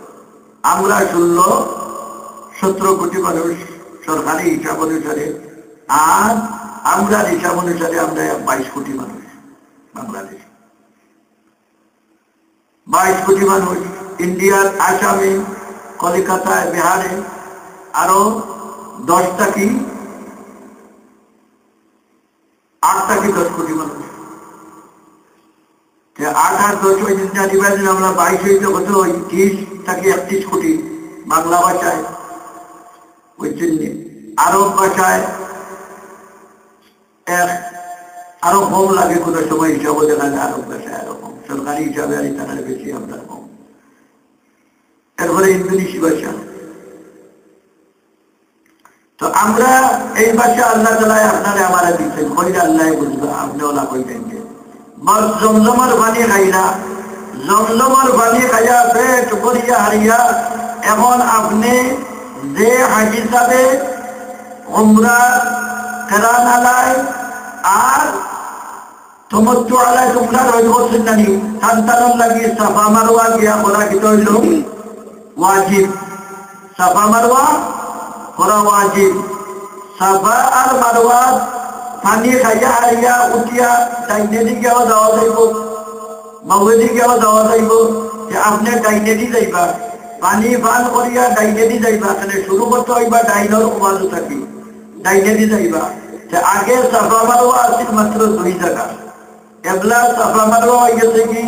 আমরা 16-17 কোটি মানুষ সরকারি হিসাব অনুসারে, আর আমরা হিসাব অনুসারে আমরা 22 কোটি মানুষ বাংলাদেশ। 22 কোটি মানুষ ইন্ডিয়ার আসামে, কলিকাতায়, বিহারে, আরো 10টা কি 8টা কি 10 কোটি মানুষ। 8 আর 10 নির্বাচন আমরা 22 হইতে কত হই? 30 থেকে 31 কোটি বাংলা ভাষায়। ওই জন্য আরব ভাষায় আরো কম লাগে, কোনো সময় হিসাবে দেখা যায় আরব ভাষায় আরো কম, সরকারি হিসাবে আর এখানে বেশি আমরা কম। এরপরে ইন্দোনেশি ভাষা, এই ভাষা আল্লাহ তাআলা আপনারে আমারে দিচ্ছেন, কইরা আল্লাহ বুঝবে, আপনি ওলা কইবেন যে বস জমজমার পানি খাইরা, জমজমার পানি খাইয়া পেট ভরিয়া হারিয়া এখন আপনি যে হাজি সাহেবে উমরা কেরান আলায় আর তমত্তু আলায় তোমরা রয়ে করছেন নানি সন্তানের লাগি সাফা মারওয়া গিয়া করা কি হইল ওয়াজিব, সাফা মারওয়া করা ওয়াজিব। সাফা আর মারওয়া পানি খাইয়া হারিয়া উঠিয়া ডাইনে দিকেও যাওয়া যাইব, মাউয়ে দিকেও যাওয়া যাইব, যে আপনি ডাইনে দি যাইবা, পানি পান করিয়া ডাইনে দি যাইবা, তাহলে শুরু করতে হইবা ডাইনের ওয়াজু থাকি, ডাইনে দি যাইবা। আগে সাফা মারওয়া আছিল মাত্র 2 জায়গা, এবলা সাফা মারওয়া হয়ে গেছে কি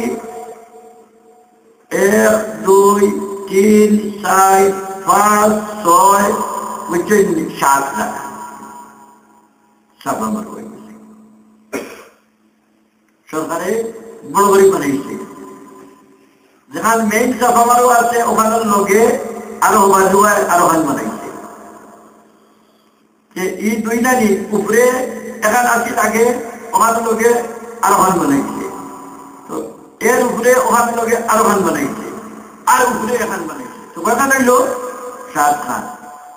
1 2 3 4 5 6 বুঝছেন 7 জায়গা সাফা মারওয়া হয়ে গেছে। সরকারে বড় বড় বানাইছে, যেখান মেইন সাফা মারওয়া আছে ওখানের লগে আরো বাজুয়ায় আরো হান বানাইছে, যে এই 2 নানি উপরে এখান আসি আগে ওখানের লগে আরো হান বানাইছে, তো এর উপরে ওখানের লগে আরো হান বানাইছে, আর উপরে এখান বানাইছে, তো কয়টা লাগলো 7 খান।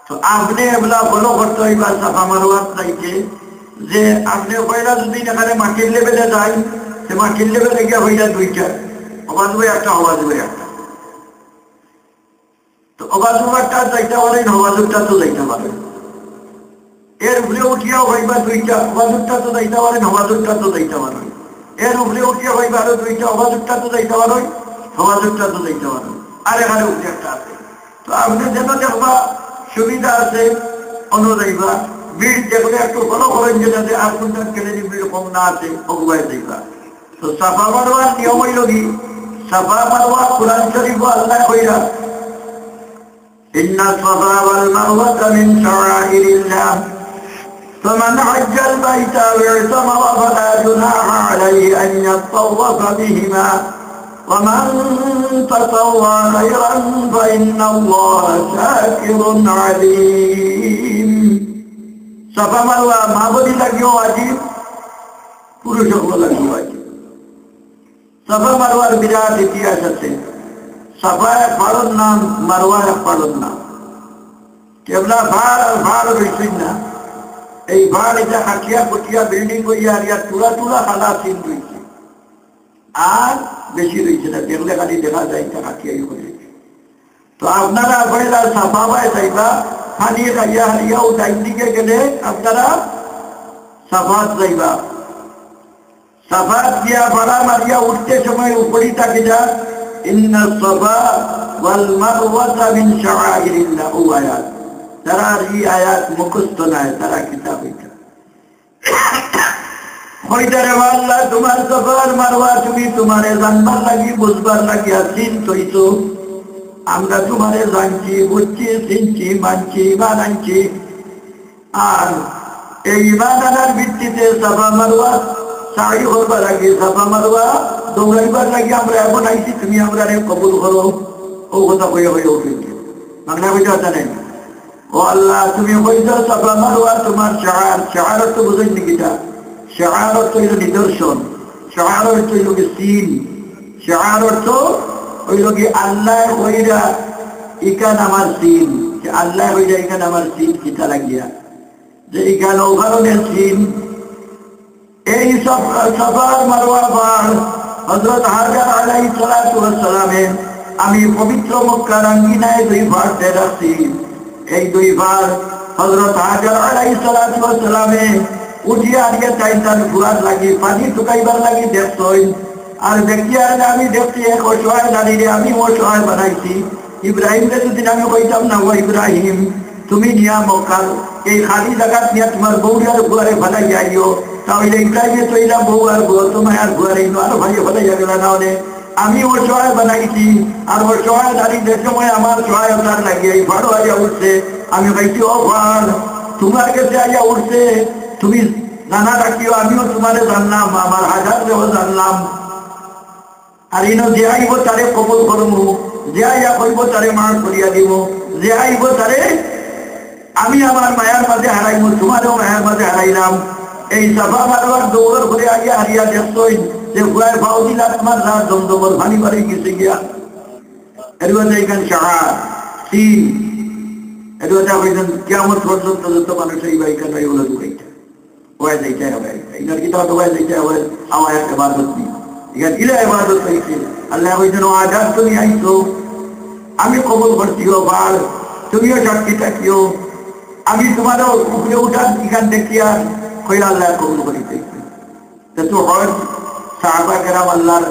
তো আপনি এগুলা ফলো করতে হইবা সাফা মারওয়া চাইতে, যে আপনি কয়টা যদি এখানে মাটির লেভেলে যায়, সে মাটির লেভেলে গিয়ে হইয়া 2টা, অবাজবে একটা, অবাজবে একটা, তো অবাজুবারটা যাইতে পারেন, অবাজুরটা তো যাইতে পারেন, এর উপরে উঠিয়াও হইবা 2টা, অবাজুরটা তো যাইতে পারেন, অবাজুরটা তো যাইতে পারেন, এর উপরে উঠিয়া হইবা আরো 2টা, অবাজুরটা তো যাইতে পারেন, অবাজুরটা তো যাইতে পারেন, আর এখানে উপরে একটা আছে। তো আপনি যেন দেখবা সুবিধা আছে অন্য যাইবা, ভিড় যেগুলো একটু ফলো করেন, যেটাতে আর কোনটা কেলে ভিড় কম না আছে অগুবায় যাইবা। তো সাফা মারওয়ার নিয়ম হইল কি, সাফা মারওয়া কুরআন শরীফ আল্লাহ কইরা ইন্না সাফা ওয়াল মারওয়াতা মিন শাআইরিল্লাহ فمن حج البيت واعتمر فلا جناح عليه أن يطوف بهما ومن تطوع خيرا فإن الله شاكر عليم। সাফা মারওয়া মাহবুবি লাগিও ওয়াজিব, পুরুষ হলো লাগিও ওয়াজিব। সাফা মারওয়ার বিরাট ইতিহাস আছে। সাফা এক পাড়র নাম, মারওয়া এক পাড়র নাম। কেবলা ভাড় বেশি না, এই ভাড় এটা হাটিয়া পটিয়া বিল্ডিং করিয়া আর ইয়ার টুরা টুরা খালা সিন রয়েছে, আর বেশি রয়েছে না, দেখলে খালি দেখা যায় তা হাটিয়াই হয়েছে। তো আপনারা আপনারা সাফা পায় যাইবা, হারিয়ে খাইয়া হারিয়াও ডাইন দিকে গেলে আপনারা সাফাত যাইবা। সাফাত দিয়া ভাড়া মারিয়া উঠতে সময় উপরই থাকে যা ইন্না সাফা ওয়াল মারওয়াতা মিন শাআইরিল্লাহ, ও আয়াত। তারা এই আয়াত মুখস্থ নাই, তারা কিতাব হইতা হইতারে আল্লাহ তোমার সাফার মারওয়া তুমি তোমারে জানবার লাগি বুঝবার লাগি আসিন তৈতো, আমরা তোমারে জানছি বুঝছি চিনছি মানছি ইমান আনছি, আর এই ইমান আনার ভিত্তিতে সাফা মারওয়া সাই করবার লাগে, সাফা মারওয়া দৌড়াইবার লাগে আমরা এখন আইছি, তুমি আমরা কবুল করো। ও কথা কইয়া হয়ে উঠেছে বাংলা বুঝা জানেন, ও আল্লাহ তুমি কইছ সাফা মারওয়া তোমার শাআর, শাআর তো বুঝেন নাকি? শাআর অর্থ হইল নিদর্শন, শাআর অর্থ হইল সিন, শাআর অর্থ হইল কি আল্লাহ কইরা ইকান আমার সিন, যে আল্লাহ কইরা ইকান আমার সিন কিতা লাগিয়া, যে ইকান ওখানের সিন। এই সাফার মারওয়া পাহাড় হযরত হাজার আলাইহিস সালাতু ওয়াস সালামের আমি পবিত্র মক্কার আঙ্গিনায় 2 ভাড় রাখছি। এই 2 ভাড় হযরত হাজার আলাইহিস সালাতু ওয়াস সালামে উঠিয়া আনিয়া চাইতান ফুরাত লাগি, পানি শুকাইবার লাগি দেখছই। আর ব্যক্তি আর আমি দেখছি এক অসহায় নারীরে আমি অসহায় বানাইছি। ইব্রাহিমকে যদি আমি কইতাম না, ও ইব্রাহিম তুমি নিয়া মক্কার এই খালি জায়গাত নিয়া তোমার বউরে আর বুয়ারে ভালাই যাইও, তাহলে ইব্রাহিমে তৈরা বউ আর বুয়া তোমায় আর বুয়ারে আরো ভাইয়ে ভালাই যাবে না। হলে আমি অসহায় বানাইছি, আর অসহায় নারীদের সময় আমার সহায়তার লাগে এই ভাড়ো আইয়া উঠছে। আমি কইছি ও ভাড় তোমার কাছে আইয়া উঠছে, তুমি জানা রাখিও আমিও তোমারে জানলাম, আমার হাজারেও জানলাম। আর ইনো যে আইব তারে কবুল করবো, যে আইয়া কইব তারে মার করিয়া দিব, যে আইব তারে আমি আমার মায়ার মাঝে হারাইব, তোমারও মায়ার মাঝে হারাইলাম। এই সাফা মারওয়ার দৌড় করে আইয়া হারিয়া দেখছই যে ঘুরায় ভাও দিলা তোমার রাত দমদমর ভানি বাড়ি গেছে গিয়া এরবাদ এইখান সাহার সিন এরবাদ হইলেন কেমন পর্যন্ত যত মানুষ এই বাইকান ওইগুলো ঢুকাইতে ওয়াই যাইতে হবে এখানে কি তো ওয়াই যাইতে হবে আমার একটা ইবাদত নেই এখানে ইলা ইবাদত হইছে আল্লাহ হইছেন আজাদ তুমি আইছো আমি কবুল করছিও বাল তুমিও সাক্ষী থাকিও আমি তোমারও উপরে উঠান এখান দেখিয়া কইলা আল্লাহ কবুল করিতে তো হয় সাহাবা কেরাম আল্লাহর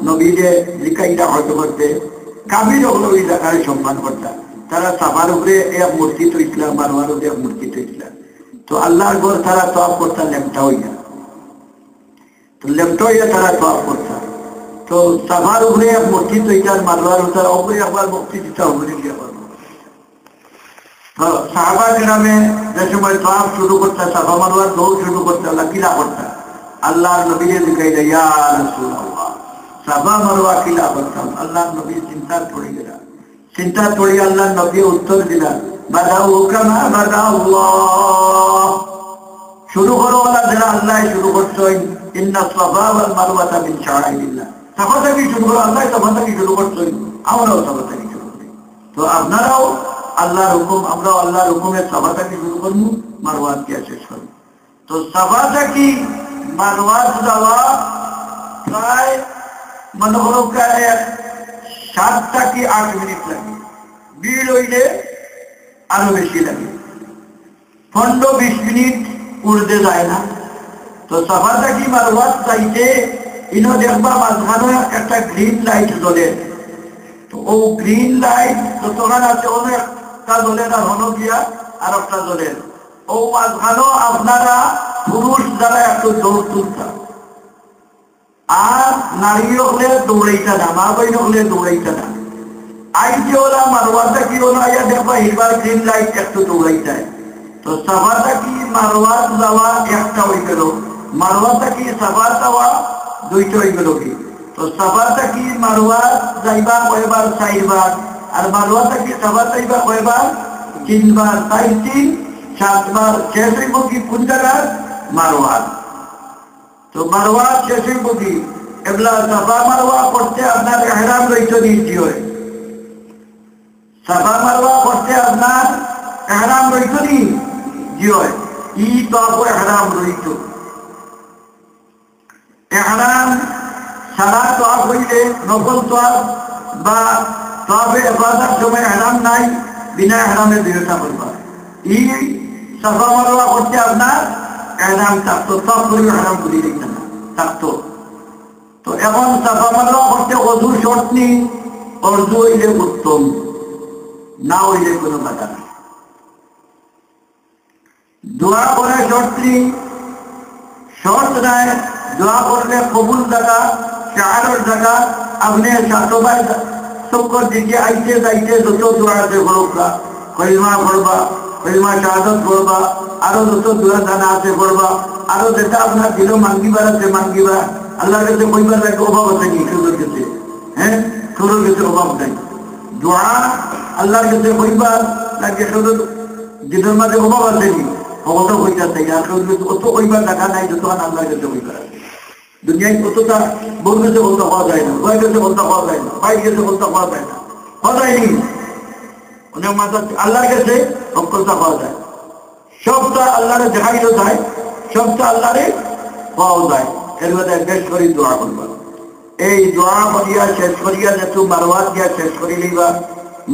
নবীরে লিখাইটা হয়তো করতে কাবির হলো ওই জায়গায় সম্মান করতা তারা সাফার উপরে এক মূর্তি তৈছিলাম মারওয়ার উপরে এক মূর্তি তৈছিলাম তো আল্লাহর ঘর তারা তওয়াফ করতাম লেপটা হইয়া তো লেপটা হইয়া তারা তওয়াফ করতাম তো সাফার উপরে এক মূর্তি তৈতার মারওয়ার উপরে একবার মুক্তি দিতে হবে তো সাহাবা গ্রামে যে সময় তওয়াফ শুরু করতে সাফা মারওয়ার দৌড় শুরু করতে আল্লাহ কিলা করতাম আল্লাহর নবীরে লিখাইলা ইয়া রাসূলুল্লাহ সাফা মারওয়া কিলা করতাম আল্লাহর নবী চিন্তা পড়ে গেলা চিন্তা পড়ে আল্লাহর নবী উত্তর দিলা বাদাউ কামা বাদাল্লাহ শুরু করো ওলা যারা আল্লাহ শুরু করছেন ইন্না সাফা ওয়াল মারওয়াতা মিন শাআইরিল্লাহ সাফা থেকে শুরু করো আল্লাহ সাফা থেকে শুরু করছেন আমরাও সাফা থেকে শুরু করি তো আপনারাও আল্লাহর হুকুম আমরাও আল্লাহর হুকুমের সাফা থেকে শুরু করবো মারওয়াত কে শেষ করবো তো সাফা থেকে মারওয়াত যাওয়া প্রায় মনে হলো প্রায় 7 থেকে 8 মিনিট লাগে ভিড় হইলে আরো বেশি লাগে 15-20 মিনিট উড়তে যায় না তো সাফা থেকে মারওয়াত যাইতে ইনো দেখবা মাঝখানে একটা গ্রিন লাইট জ্বলে তো ও গ্রিন লাইট তো তখন আছে অনেকটা জ্বলে না হলো গিয়া আর একটা জ্বলে ও মাঝখানেও আপনারা পুরুষ যারা একটু দৌড় তুলতা আর নারী হলে দৌড়াইতা না মা বইন হলে দৌড়াইতা না আইতে ওরা মারওয়াতা কি ওরা আইয়া দেখবা হিবার গ্রিন লাইট একটু দৌড়াইতায় তো সাফাটা কি মারওয়াত যাওয়া একটা হয়ে গেল মারওয়াতা কি সাফা যাওয়া 2টা হয়ে গেল কি তো সাফাটা কি মারওয়াত যাইবা কয়বার 4বার আর মারওয়াতা কি সাফা যাইবা কয়বার 3বার 7বার শেষ হইব কি কোন জায়গার মারওয়াত তো মারওয়াত শেষ হইব কি এগুলা সাফা মারওয়া করতে আপনার ইহরাম রইতে দিতে হয় সাফা মারওয়া করতে আপনার ইহরাম রইতে জি হয় ই তো ইহরাম রইত ইহরাম সারা তওয়াফ হইলে নফল তওয়াফ বা তওয়াফে ইবাদত সময় ইহরাম নাই বিনা ইহরামে বিরতা করবা ই সাফা মারওয়া করতে আপনার ইহরাম থাকতো সব করে ইহরাম করে দিতে না থাকতো তো এখন সাফা মারওয়া করতে ওযু শর্ত নেই ওযু হইলে উত্তম না হইলে কোনো বাধা নেই দোয়া করে শর্ত নেই শর্ত নাই দোয়া করলে কবুল জায়গা শাহরের জায়গা আপনি সাতবার চক্কর দিকে আইতে যাইতে যত দোয়া আছে বলবা কলিমা পড়বা কলিমা শাহাদাত পড়বা আরো যত দোয়া জানা আছে পড়বা আরো যেটা আপনার দিল মাঙ্গিবার আছে মাঙ্গিবা আল্লাহর কাছে কইবার লাগে অভাব আছে কি শুরুর কাছে হ্যাঁ শুরুর কাছে অভাব নাই দোয়া আল্লাহর কাছে কইবার লাগে শুরুর দিলের মাঝে অভাব আছে কি অত কইতাছে আর অত কইবার টাকা নাই যত আল্লাহর কাছে কইবার আছে দুনিয়ায় কতটা বউ কাছে বলতে পাওয়া যায় না ভাই কাছে বলতে পাওয়া যায় না ভাই কাছে বলতে পাওয়া যায় না পাওয়া যায়নি অনেক মাথা আল্লাহর কাছে সফলতা পাওয়া যায় সবটা আল্লাহরে দেখাইও যায় সবটা আল্লাহরে পাওয়া যায় এর মধ্যে বেশ করে দোয়া করবা এই দোয়া করিয়া শেষ করিয়া যেহেতু মারওয়াত গিয়া শেষ করি লইবা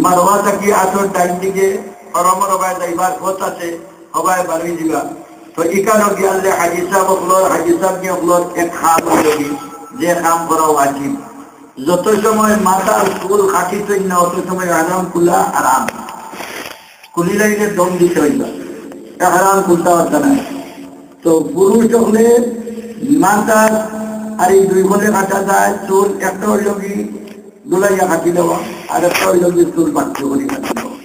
মারওয়াতা কি আসর ডাইন দিকে হরমর হবায় যাইবার পথ আছে হবায় বাড়ি দিবা তো ইকানো গিয়ালে হাজি সাহেব হলোর এক খাম হলি যে কাম করা ওয়াজিব যত সময় মাথার চুল কাটিতেই না অত সময় আরাম খুলা আরাম কুলি লাইনে দম দিতে হইবা আরাম খুলতে পারত না তো পুরুষ হলে মাথার আর এই 2 বলে কাটা যায় চুল একটা হইল কি দুলাইয়া কাটি দেওয়া আর একটা হইল কি চুল বাচ্চা করে কাটি দেওয়া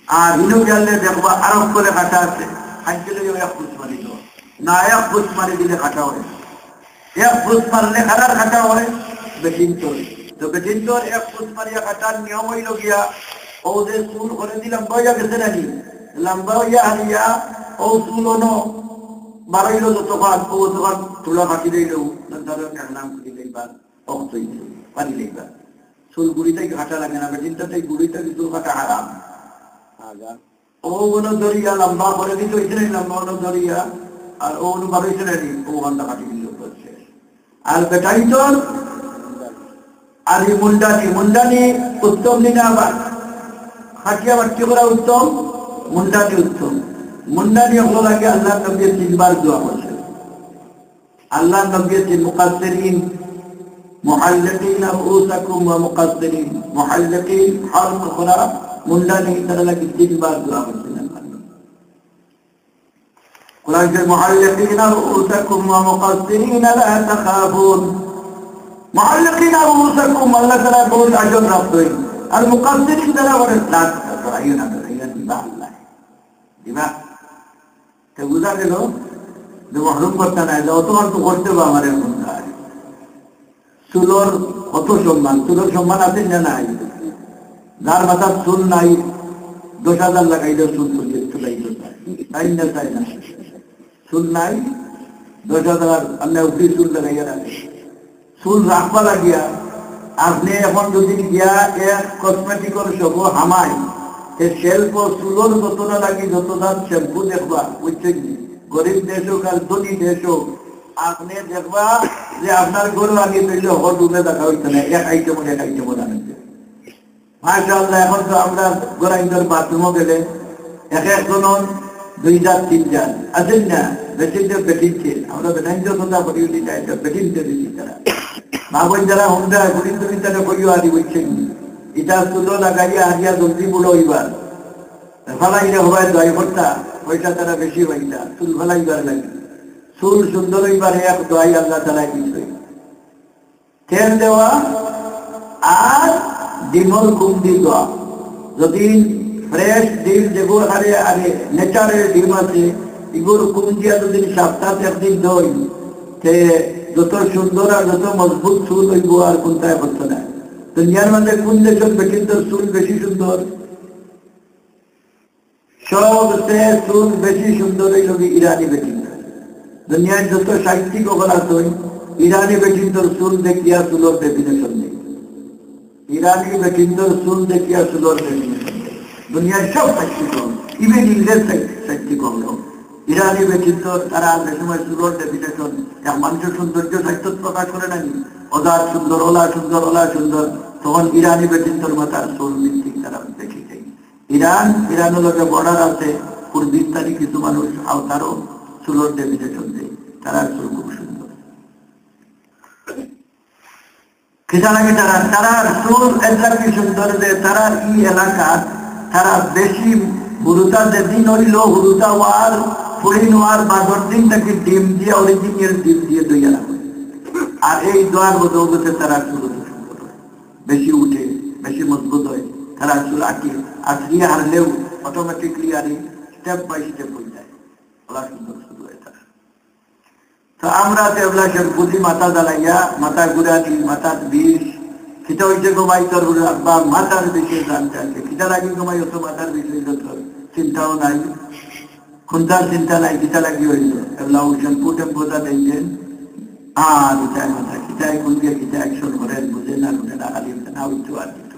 আর হিনু গেলে দেখবা আরব করে কাটা আছে আইলে এক ফুট মারি দেওয়া না এক ফুট মারি দিলে কাটা হয় এক ফুট মারলে খারাপ কাটা হয় বেটিন তোর তো বেটিন তোর এক ফুট মারিয়া কাটার নিয়ম হইল গিয়া ও যে চুল করে দিলাম বইয়া গেছে নাকি লম্বা হইয়া হারিয়া ও চুলনো বাড়াইল যতক্ষণ ও তখন তুলা ফাঁকি দিল নাম খুঁজি দেখবার অবশ্যই পানি দেখবার চুল গুড়িটাই ঘাটা লাগে না বেটিনটাতে গুড়িটা চুল কাটা হারাম ও কোনো দরিয়া লম্বা করে দিত এখানে লম্বা কোনো দরিয়া আর ও কোনো বাড়াইছে না ও ঘন্টা ফাঁকি দিল করছে আর বেটাই তোর আর এই মুন্ডানি উত্তম দিনে আবার খাটিয়া বাচ্চা করা উত্তম মুন্ডানি উত্তম মুন্ডানি হলো লাগে আল্লাহ নবী 3 বার দোয়া করছে আল্লাহ নবী মুকাসসিরিন মুহাল্লিকিন রুউসাকুম ওয়া মুকাসসিরিন মুহাল্লিকিন হারম করা মুন্ডানি তারা লাগে 3 বার দোয়া করছেন কোরআন যে মুহাল্লিকিন রুউসাকুম ওয়া মুকাসসিরিন লা তাখাফুন মুহাল্লিকিন রুউসাকুম আল্লাহ তাআলা বহুত আজর রাখতেন আর মুকাসসিরিন তারা বলে না রাইনা দিবা আল্লাহ দিবা তো বুঝা গেল যে মাহরুম করতে নাই অতবার তো করতে বা আমার এরকম কাজ চুলোর কত সম্মান চুলোর সম্মান আছে না নাই যার মাথার চুল নাই 10,000 লাগাইলেও চুল চুলাইতে তাই না তাই না চুল নাই 10,000 আল্লাহ উপরে চুল লাগাইয়া রাখে চুল রাখবা লাগিয়া আপনি এখন যদি গিয়া এক কসমেটিকর সব হামাই সেল্প চুলোর যতটা লাগি যতটা শ্যাম্পু দেখবা বুঝছেন গরিব দেশ হোক আর ধনী দেশ হোক আপনি দেখবা যে আপনার গরু আগে পেলে হট উঠে দেখা হইতে না এক আইটেম আনছে মাশাআল্লাহ এখন তো আমরা গোরাইন্দর বাথরুমও গেলে এক জন 2,000-3,000 আছেন না বেশিতে বেটিনছে আমরা বেটাইন্দর কথা বলি চাই বেটিনতে দিচ্ছি তারা মা বোন যারা হুন্ডা ঘুরি তুমি তারা করিও আদি বুঝছেন এটা চুলো লাগাইয়া হারিয়া জলদি বুড়ো হইবার ফলাইলে হবাই ড্রাইভারটা পয়সা তারা বেশি হইতা চুল ফলাইবার লাগে চুল সুন্দর হইবার এক দোয়াই আল্লাহ তালা দিচ্ছে তেল দেওয়া আর ডিমল কুমদি দেওয়া যদি ফ্রেশ ডিম যেগুলো আরে আরে নেচারের ডিম আছে এগুলো কুমদিয়া যদি সপ্তাহে একদিন দই সে যত সুন্দর আর যত মজবুত চুল হইব আর কোনটায় করতে না দুনিয়ার মধ্যে কোন দেশের বেটিন্দর চুল বেশি সুন্দর সবচেয়ে চুল বেশি সুন্দর হইল ইরানি বেটিন্দর দুনিয়ার যত সাহিত্যিক ওগুলা আছে ইরানি বেটিন্দর চুল দেখিয়া চুলোর ডেফিনেশন নেই ইরানি বেটিন্দর চুল দেখিয়া চুলোর ডেফিনেশন নেই দুনিয়ার সব সাহিত্যিক ইভেন ইংরেজ সাহিত্যিক হলো ইরানি বেটিন্দর তারা যে সময় চুলোর ডেফিনেশন এক মানুষের সৌন্দর্য সাহিত্য প্রকাশ করে নাকি ওদার সুন্দর ওলা সুন্দর তখন ইরানি বেটিন্দর মাথার চুল ভিত্তিক তারা দেখি যায় ইরান লোকের বর্ডার আছে পূর্বিস্তারী কিছু মানুষ তারও চুলোর ডেফিনেশন দেয় তারা চুল খুব সুন্দর খিদা লাগে তারা চুল এলা কি সুন্দর যে তারা ই এলাকার তারা বেশি হুরুতা যেদিন হইল হুরুতা ওয়ার ফুড়িন ওয়ার 12 দিন নাকি ডিম দিয়ে অরিজিনাল ডিম দিয়ে দইয়া রাখে আর এই দোয়ার বদৌলতে তারা চুল সুন্দর হয় বেশি উঠে বেশি মজবুত হয় তারা চুল আঁকি আঁকড়ি হারলেও অটোমেটিকলি আরে স্টেপ বাই স্টেপ হয়ে যায় ওরা সুন্দর শুরু হয় তারা তো আমরা তেবলাশের বুদ্ধি মাথা জ্বালাইয়া মাথা ঘুরানি মাথার বিষ খিটা হইতে ঘুমাই তোর বা মাথার বিষে জানতে আছে খিটা লাগি ঘুমাই অত মাথার বিষয় চিন্তাও নাই খুন্তার চিন্তা নাই খিটা লাগি হইল এগুলা শ্যাম্পু টেম্পুটা দেখছেন আর ইটায় মাথা খিটায় খুন দিয়ে খিটা অ্যাকশন করেন বুঝে না বুঝে না আলিম না হইতো আর দিত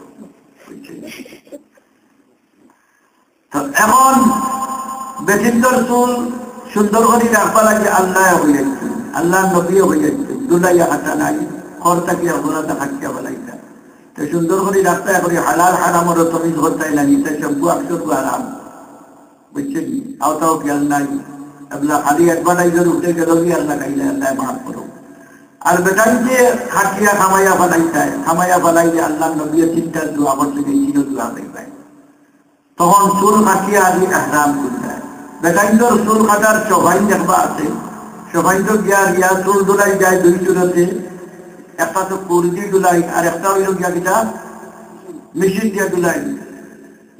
তো এখন বেটিন্দর চুল সুন্দর করে রাখবা লাগে আল্লাহ হইয়াছে আল্লাহ নবী হইয়াছে দুলাইয়া হাঁটা নাই খর থাকিয়া ঘোরাটা হাঁটিয়া বলাইতা তো সুন্দর করে রাখতে এখন হালাল হারামর তুমি ধরতাই লাগি তাই সব্বু আকসর হারাম বুঝছেন আওতাও খেয়াল নাই এগুলা খালি অ্যাডভার্টাইজার উঠে গেল কি আল্লাহ খাইলে আল্লাহ মাফ করো আর বেটাই যে খাটিয়া খামাইয়া ফেলাইলে আল্লাহ নবী চিন্তার দোয়া করতে গেছিল দোয়া পাইবাই তখন চুল কাটিয়া আদি আহরাম করতে বেটাইন্দর চুল কাটার সবাই দেখবা আছে সবাই তো গিয়া চুল দোলাই যায় 2 চুলতে একটা তো কুর্দি দোলাই আর একটা হইল গিয়া কিটা মেশিন দিয়া দোলাই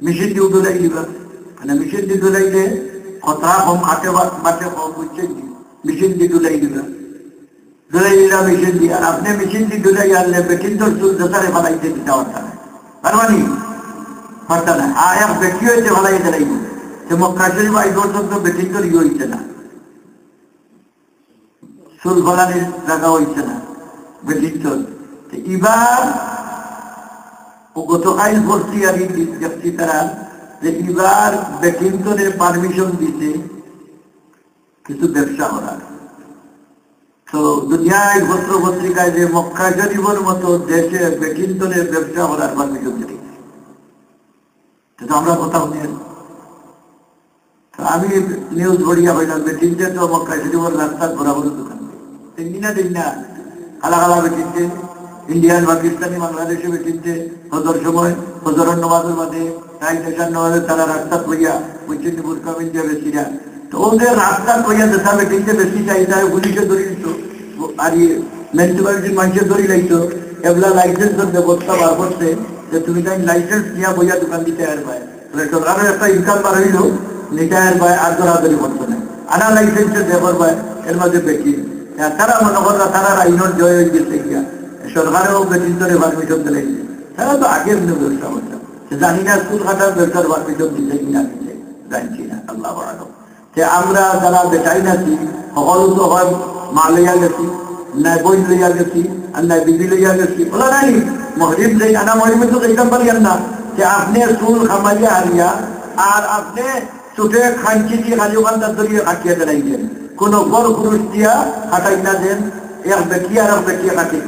মেশিন দিয়ে দোলাই দিবা মানে মেশিন দিয়ে দোলাইলে কথা কম হাতে বাটে কম বুঝছে মেশিন দিয়ে দোলাই দিবা দোলাই দিলাম মেশিন দিয়ে আর আপনি মেশিন দিয়ে দোলাই আনলে বেটিন্দর চুল দোসারে ফেলাইতে দিতে পারতা না পারবানি পারতা না আর এক ব্যক্তি হইতে ফেলাই দিলাই তো যে মক্কা শরীফ আজ পর্যন্ত বেটিং তৈরি হয়েছে না, চুল ফলানির জায়গা হয়েছে না বেটিং তৈরি। এবার গতকাল বলছি আমি দেখছি তারা যে এবার বেটিংটনের পারমিশন দিতে কিছু ব্যবসা করার। তো দুনিয়ায় পত্র পত্রিকায় যে মক্কা শরীফের মতো দেশে বেটিংটনের ব্যবসা করার পারমিশন দিতে, আমরা কোথাও নেই। আমি নিউজ পড়িয়া হইলাম বেটিংটে তো মক্কা শরীফের রাস্তার বরাবর দোকান দিন না খালা খালা বেটিংটে ইন্ডিয়ান পাকিস্তানি বাংলাদেশে বেটিংটে হজর সময় হজরের নমাজের বাদে দেশার নমাজে তারা রাস্তা কইয়া বুঝছেন বুরকা ইন্ডিয়া বেশিরা। তো ওদের রাস্তা কইয়া দেখা বেটিংটে বেশি চাহিদা পুলিশে ধরে দিত আর মিউনিসিপালিটির মানুষের ধরে লাইতো এগুলা লাইসেন্সের ব্যবস্থা বার করছে যে তুমি তাই লাইসেন্স নিয়ে বইয়া দোকান দিতে আর পায় সরকারের একটা ইনকাম বার হইল নিতে আর পায় আর দরাদরি করতো না আনা লাইসেন্সের ব্যাপার পায় এর মধ্যে বেটি তারা মনে করা তারা আইনের জয় হয়ে গেছে গিয়া সরকারেও বেটিংটনে পারমিশন দিলেছে। তারা তো আগের ব্যবস্থা করতো জানি না স্কুল খাটার ব্যবসার পারমিশন দিতে কিনা দিতে জানছি না আল্লাহ আলম। যে আমরা যারা বেটাই নাছি সকল তো হয় মা লইয়া গেছি নাই বই লইয়া গেছি আর নাই বিবি লইয়া গেছি বলা নাই মহরিম যাই আনা মহরিমে তো দেখতাম পারিয়ান না যে আপনি চুল খামাইয়া হারিয়া আর আপনি চুটে খাইছি দিয়ে খালি ওখানটা ধরিয়ে খাটিয়ে দেন কোন বড় পুরুষ দিয়া খাটাই না দেন এক বেটি আর এক বেটি খাটিয়ে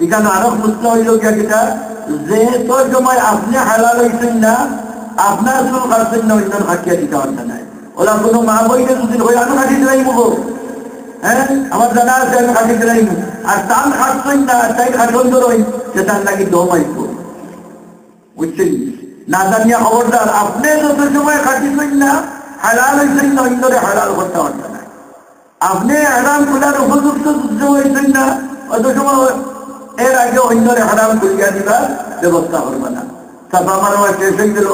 এখানে আরো বুঝতে হইল গিয়া যে তোর সময় আপনি হালাল হইছেন না আপনার চুল কাটছেন না অন্য খাটিয়া দিতে পারছে না ওরা কোনো মা বইকে দুদিন হয়ে আমি খাটিয়ে দিলাই মুখো হ্যাঁ আমার জানা আছে আমি খাটিয়ে দিলাই আর তান খাটছেন না তাই খাটন ধরই যে তার নাকি দম আইব বুঝছেন না জানিয়া খবরদার আপনি যত সময় খাটিয়েছেন না হালাল হইছেন না অন্যরে হালাল করতে পারছে না আপনি হারাম খোলার উপযুক্ত হয়েছেন না অত সময় এর আগে অন্যরে হারাম করিয়া দিবার ব্যবস্থা করবে না। সাফা মারোয়া শেষ হয়ে গেল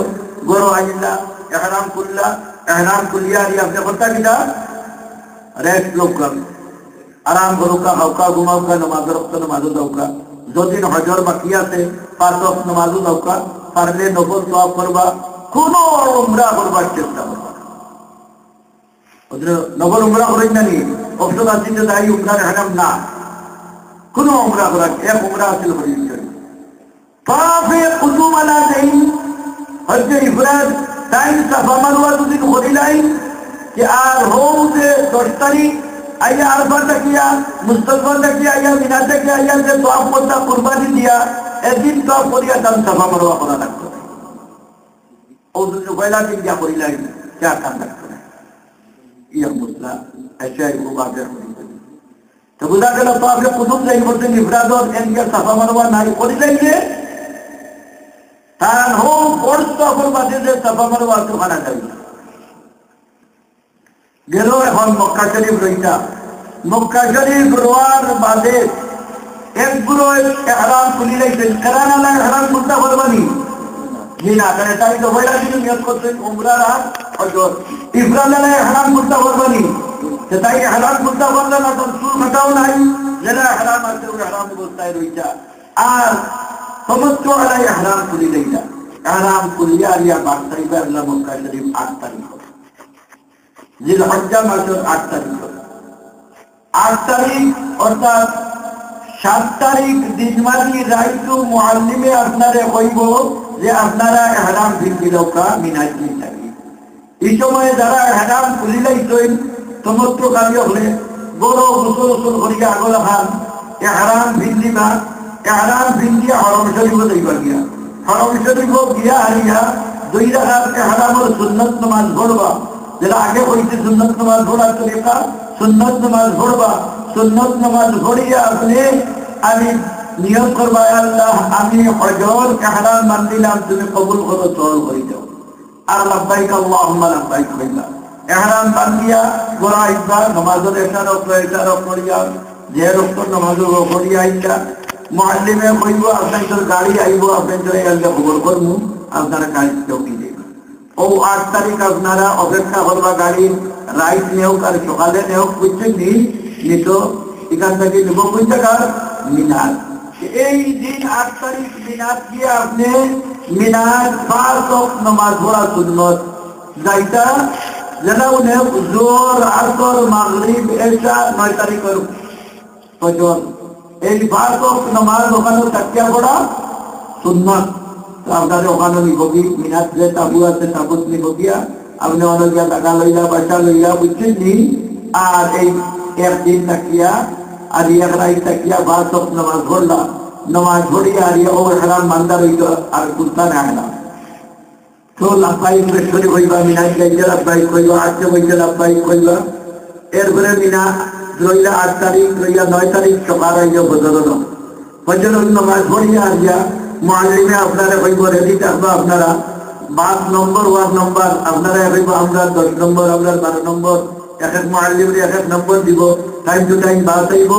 গরু আইলা এহরাম করলা এহরাম করিয়া দিয়ে আপনি করতা কিনা রেস্ট লোকা আরাম করুকা হাউকা ঘুমাউকা নমাজের রক্ত নমাজও দাউকা যদিন হজর বাকি আছে 5 ওয়াক্ত নমাজও দাউকা পারলে নফল সওয়াব করবা কোনো উমরা করবার চেষ্টা করবা নফল উমরা করেন না নি অবসর আসিতে তাই উমরার হারাম না কোনো উমরা করার এক উমরা হাসিল করি পাফে কুতুম আলা দেই হজ্জে ইফরাদ টাইম সাফা মারওয়া দুদিন করিলাই যে আর হৌতে 10 তারিখ আইয়া আরফা দেখিয়া মুস্তফা দেখিয়া আইয়া মিনা দেখিয়া আইয়া যে তোয়াফ করতা কুরবানি দিয়া একদিন তোয়াফ করিয়া দাম সাফা মারওয়া করা লাগতো ও দুটো পয়লা দিন দিয়া করিলাই যা কাম লাগতো না ইয়া মুসলা এশাই মুবাদের তো বুঝা গেল তোয়াফে কুতুম যাই বলতে ইফরাদত এনকে সাফা মারওয়া নাই করিলাই যে তার হোম পড়তো করবাতে যে সাফা মারওয়া তো খানা যাবে গেল এখন মক্কা শরীফ রইতা মক্কা শরীফ রোয়ার বাদে এক বুড়ো এহরাম খুলি লাইছেন কেরান আল্লাহ এহরাম খুলতে পারবানি জি না কেন তাই তো হইলা দিন নিয়ত করছেন উমরার আর হজর ইফরাদ আল্লাহ এহরাম খুলতে পারবানি তাই এহরাম খুলতে পারলে না তো চুল কাটাও নাই যেটা এহরাম আছে ওই এহরাম অবস্থায় রইতা আর সমস্ত আল্লাহ এহরাম খুলি লাইতা এহরাম খুলিয়া আলিয়া বাদশাহিবা আল্লাহ মক্কা শরীফ 8 তারিখ জিলহজ্জা মাসের 8 তারিখ 8 তারিখ অর্থাৎ 7 তারিখ দিনমানি রাইতু মুআল্লিমে আপনারে কইব যে আপনারা ইহরাম ভিড়িলকা মিনাজ নিতাকি এই সময়ে যারা ইহরাম খুলিলাইছেন সমস্ত কাজ হলে বড় গোসল করিয়া আগল খান ইহরাম ভিড়িবা ইহরাম ভিড়িয়া হরম শরীফে যাইবা গিয়া হরম শরীফে গিয়া আরিয়া 2 রাকাত ইহরামের সুন্নাত নামাজ পড়বা যেটা আগে হইতে সুন্নত নামাজ পড়ার তরিকা সুন্নত নামাজ পড়বা সুন্নত নামাজ পড়িয়া আপনি আমি নিয়ত করবা আল্লাহ আমি হজর ইহরাম বান্ধিলাম তুমি কবুল করো সওয়াল করে দাও আর লাব্বাইক আল্লাহুম্মা লাব্বাইক কইবা ইহরাম বান্ধিয়া গোরা ইবা নামাজের ইশারা করিয়া যে রক্ত নামাজের পড়িয়া আইলা মুআল্লিমে কইব আপনাদের গাড়ি আইব আপনাদের আল্লাহ কবুল করমু আপনারা কাজ চৌকি ও 8 তারিখ আপনারা অপেক্ষা করবা গাড়ি রাইট নেও আর সকালে নেও বুঝছেন নি তো এখান থেকে নেব কোন জায়গার মিনার এই দিন 8 তারিখ মিনার গিয়ে আপনি মিনার 5 ওয়াক্ত নামাজ পড়া সুন্নত যাইতা যেন উনি জোর আসর মাগরিব এসা 9 তারিখের ফজর এই ফারক নামাজ ওখানে তাকিয়া পড়া সুন্নাত আপনাদের ওখানে নিবগি মিনাত যে তাবু আছে তাবুত নিবগিয়া আপনি অনেক টাকা লইলা পয়সা লইলা বুঝছেন নি আর এই একদিন তাকিয়া আর এক রাত তাকিয়া ফারক নামাজ পড়লা নামাজ পড়িয়া আর ও হারাম মান্দার হইতো আর কুত্তা না তো লাভবাহিক রেশ্বরী হইবা মিনাজ গাইতে লাভবাহিক হইবা আজকে বইতে লাভবাহিক হইবা এরপরে মিনা রইলা 8 তারিখ রইলা 9 তারিখ সকাল হইয়া ফজর নামাজ পড়িয়া আর যা মুআল্লিমে আপনারা হইব রেডি থাকবা আপনারা 5 নম্বর ওয়ার্ড নম্বর আপনারা হইব আমরা 10 নম্বর আমরা 12 নম্বর এক এক মুআল্লিমে এক এক নম্বর দিব টাইম টু টাইম বাস হইব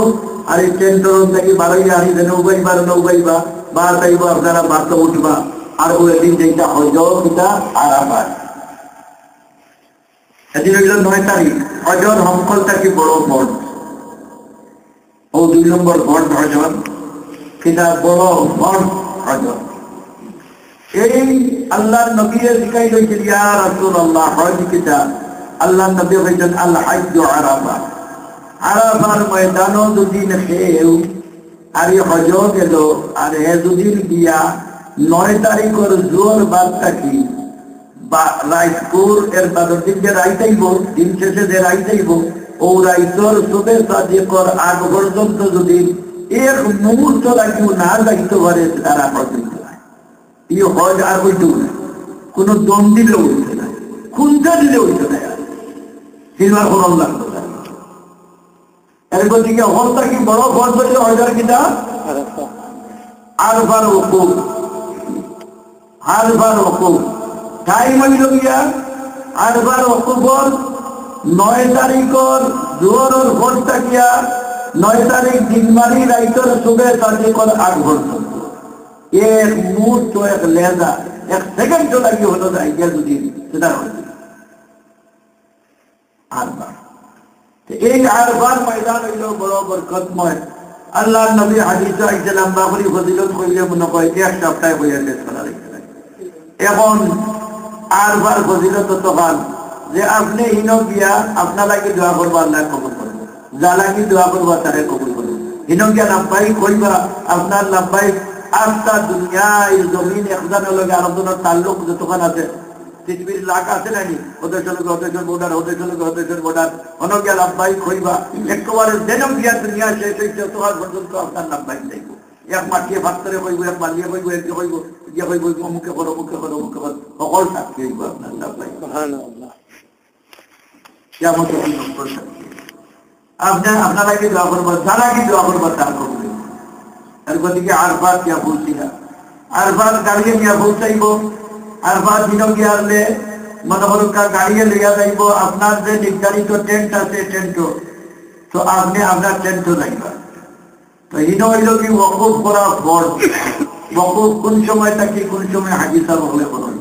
আর এই টেন্টরন থেকে বাড়াইয়া আর দেন উবাইবা নৌবাইবা বাস হইব আপনারা বাস উঠবা আর ওই দিন যেটা হজ এটা আরাফাত এদিন হইল 9 তারিখ হজর হমকল থেকে বড় বড় ও 2 নম্বর বড় হজর কিনা বড় বড় হজর এই আল্লাহর নবী শিখাই দিয়েছেন ইয়া রাসূলুল্লাহ হজ কিটা আল্লাহর নবী বলেছেন আল হজ্জ আরাফা আরাফার ময়দানও দুদিন খেয়েও আর এই হজ গেল আর এ দুদিন গিয়া 9 তারিখের জোর বাদ থাকি বা রাইতপুর এর বাদর দিন যে রাইতাইব দিন শেষে যে রাইতাইব ও রাইতর সুবে সাদিকর আগ পর্যন্ত যদি এক মুহূর্ত লাগিও না যাইতে পারে তারা পর্যন্ত এই হজ আর হইতেও না কোনো দম দিলে উঠতে না খুঁজা দিলে উঠতে না সিলভার হরম লাগতো না এরপর দিকে হজটা কি বড় হজ বললে হজার কিনা আরফার হুকুম আরফার হুকুম টাইম হইল গিয়া আরফার হুকুমর 9 তারিখর জোহরের ভোর থাকিয়া 9 তারিখ দিনমারি রাইতর সুবে সাদিকর আগ পর্যন্ত এক মুহূর্ত এক লেজা এক সেকেন্ড লাগি হলো যায় যদি সেটা হয়েছে আরফার এই আরফার ময়দান হইল বড় বরকতময় আল্লাহ নবী হাদিসে আইছে লম্বা করে ফজিলত কইলে মনে কয় এক সপ্তাহে হয়ে শেষ করা লাগবে এখন আরফার ফজিলত তখন যে আপনি হিন গিয়া আপনার লাগি দোয়া করবো আল্লাহ কবুল করবো যা লাগি দোয়া করবো তারে কবুল করবো হিন গিয়া লাভবাহিক কইবা আপনার লাভবাহিক আস্থা দুনিয়া এই জমিন একজনের লগে আরেকজনের তাল্লুক যতক্ষণ আছে পৃথিবীর লাখ আছে নাকি ওদের সঙ্গে ওদের বর্ডার অনগিয়া লাভবাহিক হইবা একেবারে যেন গিয়া দুনিয়া শেষ হয়েছে তোমার পর্যন্ত আপনার লাভবাহিক যাইব এক মাটিয়ে ভাগ করে হইব এক মালিয়ে হইব একে হইব ইয়ে হইব মুখে করো সকল সাক্ষী হইব আপনার লাভবাহিক আপনারা কি দোয়া করবো যারা কি দোয়া করবো তার করবে এরপর দিকে আরফাত গিয়া বলছিলাম আরফাত গাড়িয়ে গিয়া পৌঁছাইব আরফাত দিন গিয়া আসলে মনে করুন গাড়িয়ে লইয়া যাইব আপনার যে নির্ধারিত টেন্ট আছে টেন্টও তো আপনি আপনার টেন্টও যাইবা তো হিন হইল কি ওকুফ করা ফরজ ওকুফ কোন সময় থাকি কোন সময় হাজি সাহেব হলে করুন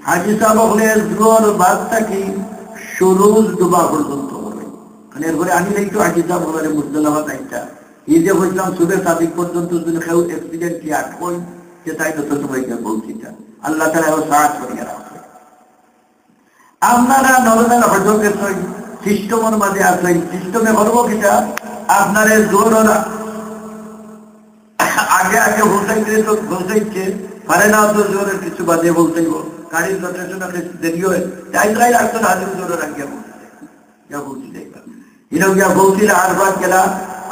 হাজি সাহেব হলে জোর বাদ থাকি সুরুজ ডুবা পর্যন্ত হবে মানে এরপরে আমি একটু হাজি সাহেব হলে মুসলামাবাদ আইটা এই যে বলছিলাম সুবে সাদিক পর্যন্ত যদি কেউ অ্যাক্সিডেন্ট কি আটকই যে তাই তো তোমাকে বলছি আল্লাহ তাআলা ও সাহায্য করিয়া রাখে আপনারা নরমের হজকের সিস্টেমের মাঝে আসেন সিস্টেমে করবো কিটা আপনারে জোর আগে আগে বলতে পারে না তো জোরের কিছু বাদে বলতেই গাড়ির রোটেশন দেরি হয় তাই রাখতো না হাজির জোরের আগে বলছি দেখলাম এরকম গিয়া বলছিল আরফাত গেলা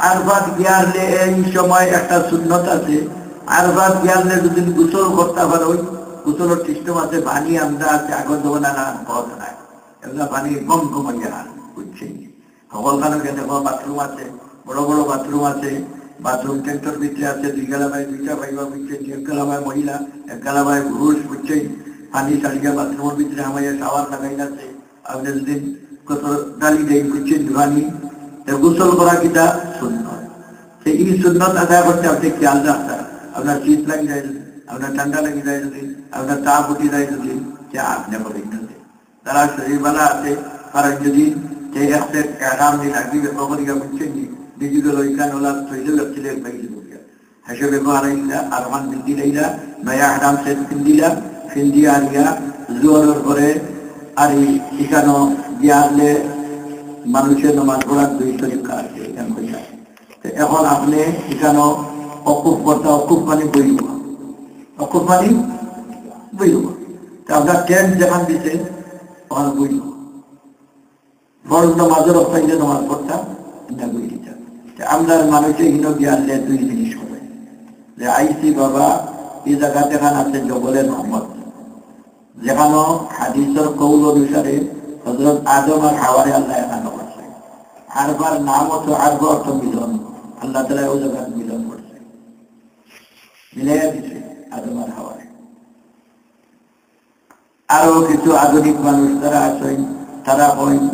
আরফাত গিয়ারলে এই সময় একটা সুন্নত আছে আরফাত গিয়ারলে দুদিন গোসল করতে পারে ওই গোসলের সিস্টেম আছে পানি আমরা আছে আগর দেবো না পথ নাই এগুলা পানি কম কমাইয়া বুঝছি সকলখানে দেখো বাথরুম আছে বড় বড় বাথরুম আছে বাথরুম টেন্টর ভিতরে আছে 2 গালাবাই 2টা পাইবা বুঝছে 1 গালাবাই মহিলা 1 গালাবাই পুরুষ বুঝছে পানি ছাড়িয়া বাথরুমের ভিতরে আমাদের শাওয়ার লাগাই আছে আপনি যদি কত ডালি দেই বুঝছে পানি গোসল করা কিটা সুন্নত সেই এই সুন্নত আদায় করতে আপনি খেয়াল রাখতে আপনার শীত লাগি যায় যদি আপনার ঠান্ডা লাগি যায় যদি আপনার তাপ উঠে যায় যদি সে আপনি বলে তারা শরীরবেলা আছে কারণ যদি যে একটা আরাম দিন লাগবে কবরিকা বুঝছেন ডিজিটাল ওইখান ওলা তৈরি লাগছিলেন হিসেবে আনাইলা আরমান বিন্দিলাইলা নয়া আরাম সেট পিন্দিলা ফিন্দিয়া আনিয়া জোয়ারের পরে আর এখানে বিয়ারলে মানুষের নামাজ পড়ার 2 তরিকা আছে এখানে কইয়া। এখন আপনি এখানে অকুপ করতে অকুপ মানে বইব, অকুপ মানে বইব। আপনার টেন্ট যেখান দিছে ওখানে বইব। ফরজ নামাজের অবস্থায় নামাজ পড়তাম এটা বই দিতাম। আমরা মানুষের হিনো বিয়ারলে 2 জিনিস করে যে আইসি বাবা এই জায়গাতে এখানে আছে জবলের রহমত, যেখানে হাদিসের কৌল অনুসারে হযরত আদম আর হাওয়ারে আল্লাহ এখানে করছে। আরবার নাম হতো আরব অর্থ মিলন, আল্লাহ তাআলা ওই জায়গায় মিলন করছে, মিলাইয়া দিছে আদম আর হাওয়ারে। আরো কিছু আধুনিক মানুষ যারা আছেন তারা কইন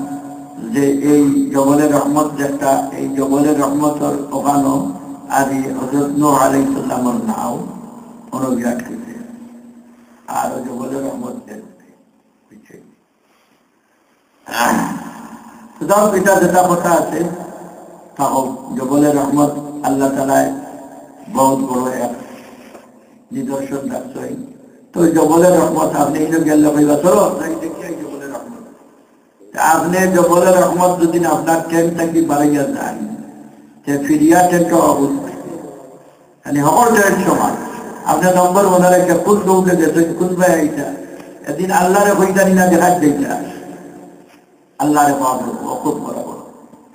যে এই জবলের রহমত যেটা, এই জবলের রহমতের ওখানে আদি হযরত নূহ আলাইহিস সালামের নাও অনুবিরাট হয়েছে। আর জবলের রহমত এটা যেটা কথা আছে তা হোক, জবলের রহমত আল্লাহ তাআলায় বহুত বড় এক নিদর্শন রাখছে। তো জবলের রহমত আপনি গেলে ভাইবা চলো জবলের রহমত, আপনি জবলের রহমত যদি আপনার টেন্ট থাকি বাড়াইয়া যায় ফিরিয়া টেন্ট অবশ্যই মানে হকর টেন্ট সমান। আপনার নম্বর মনে রেখে কোন দৌড়ে গেছে কোন ভাই আইটা এদিন আল্লাহরে হইতানি না দেখার দিইটা আল্লাহরে পাবো খুব বরাবর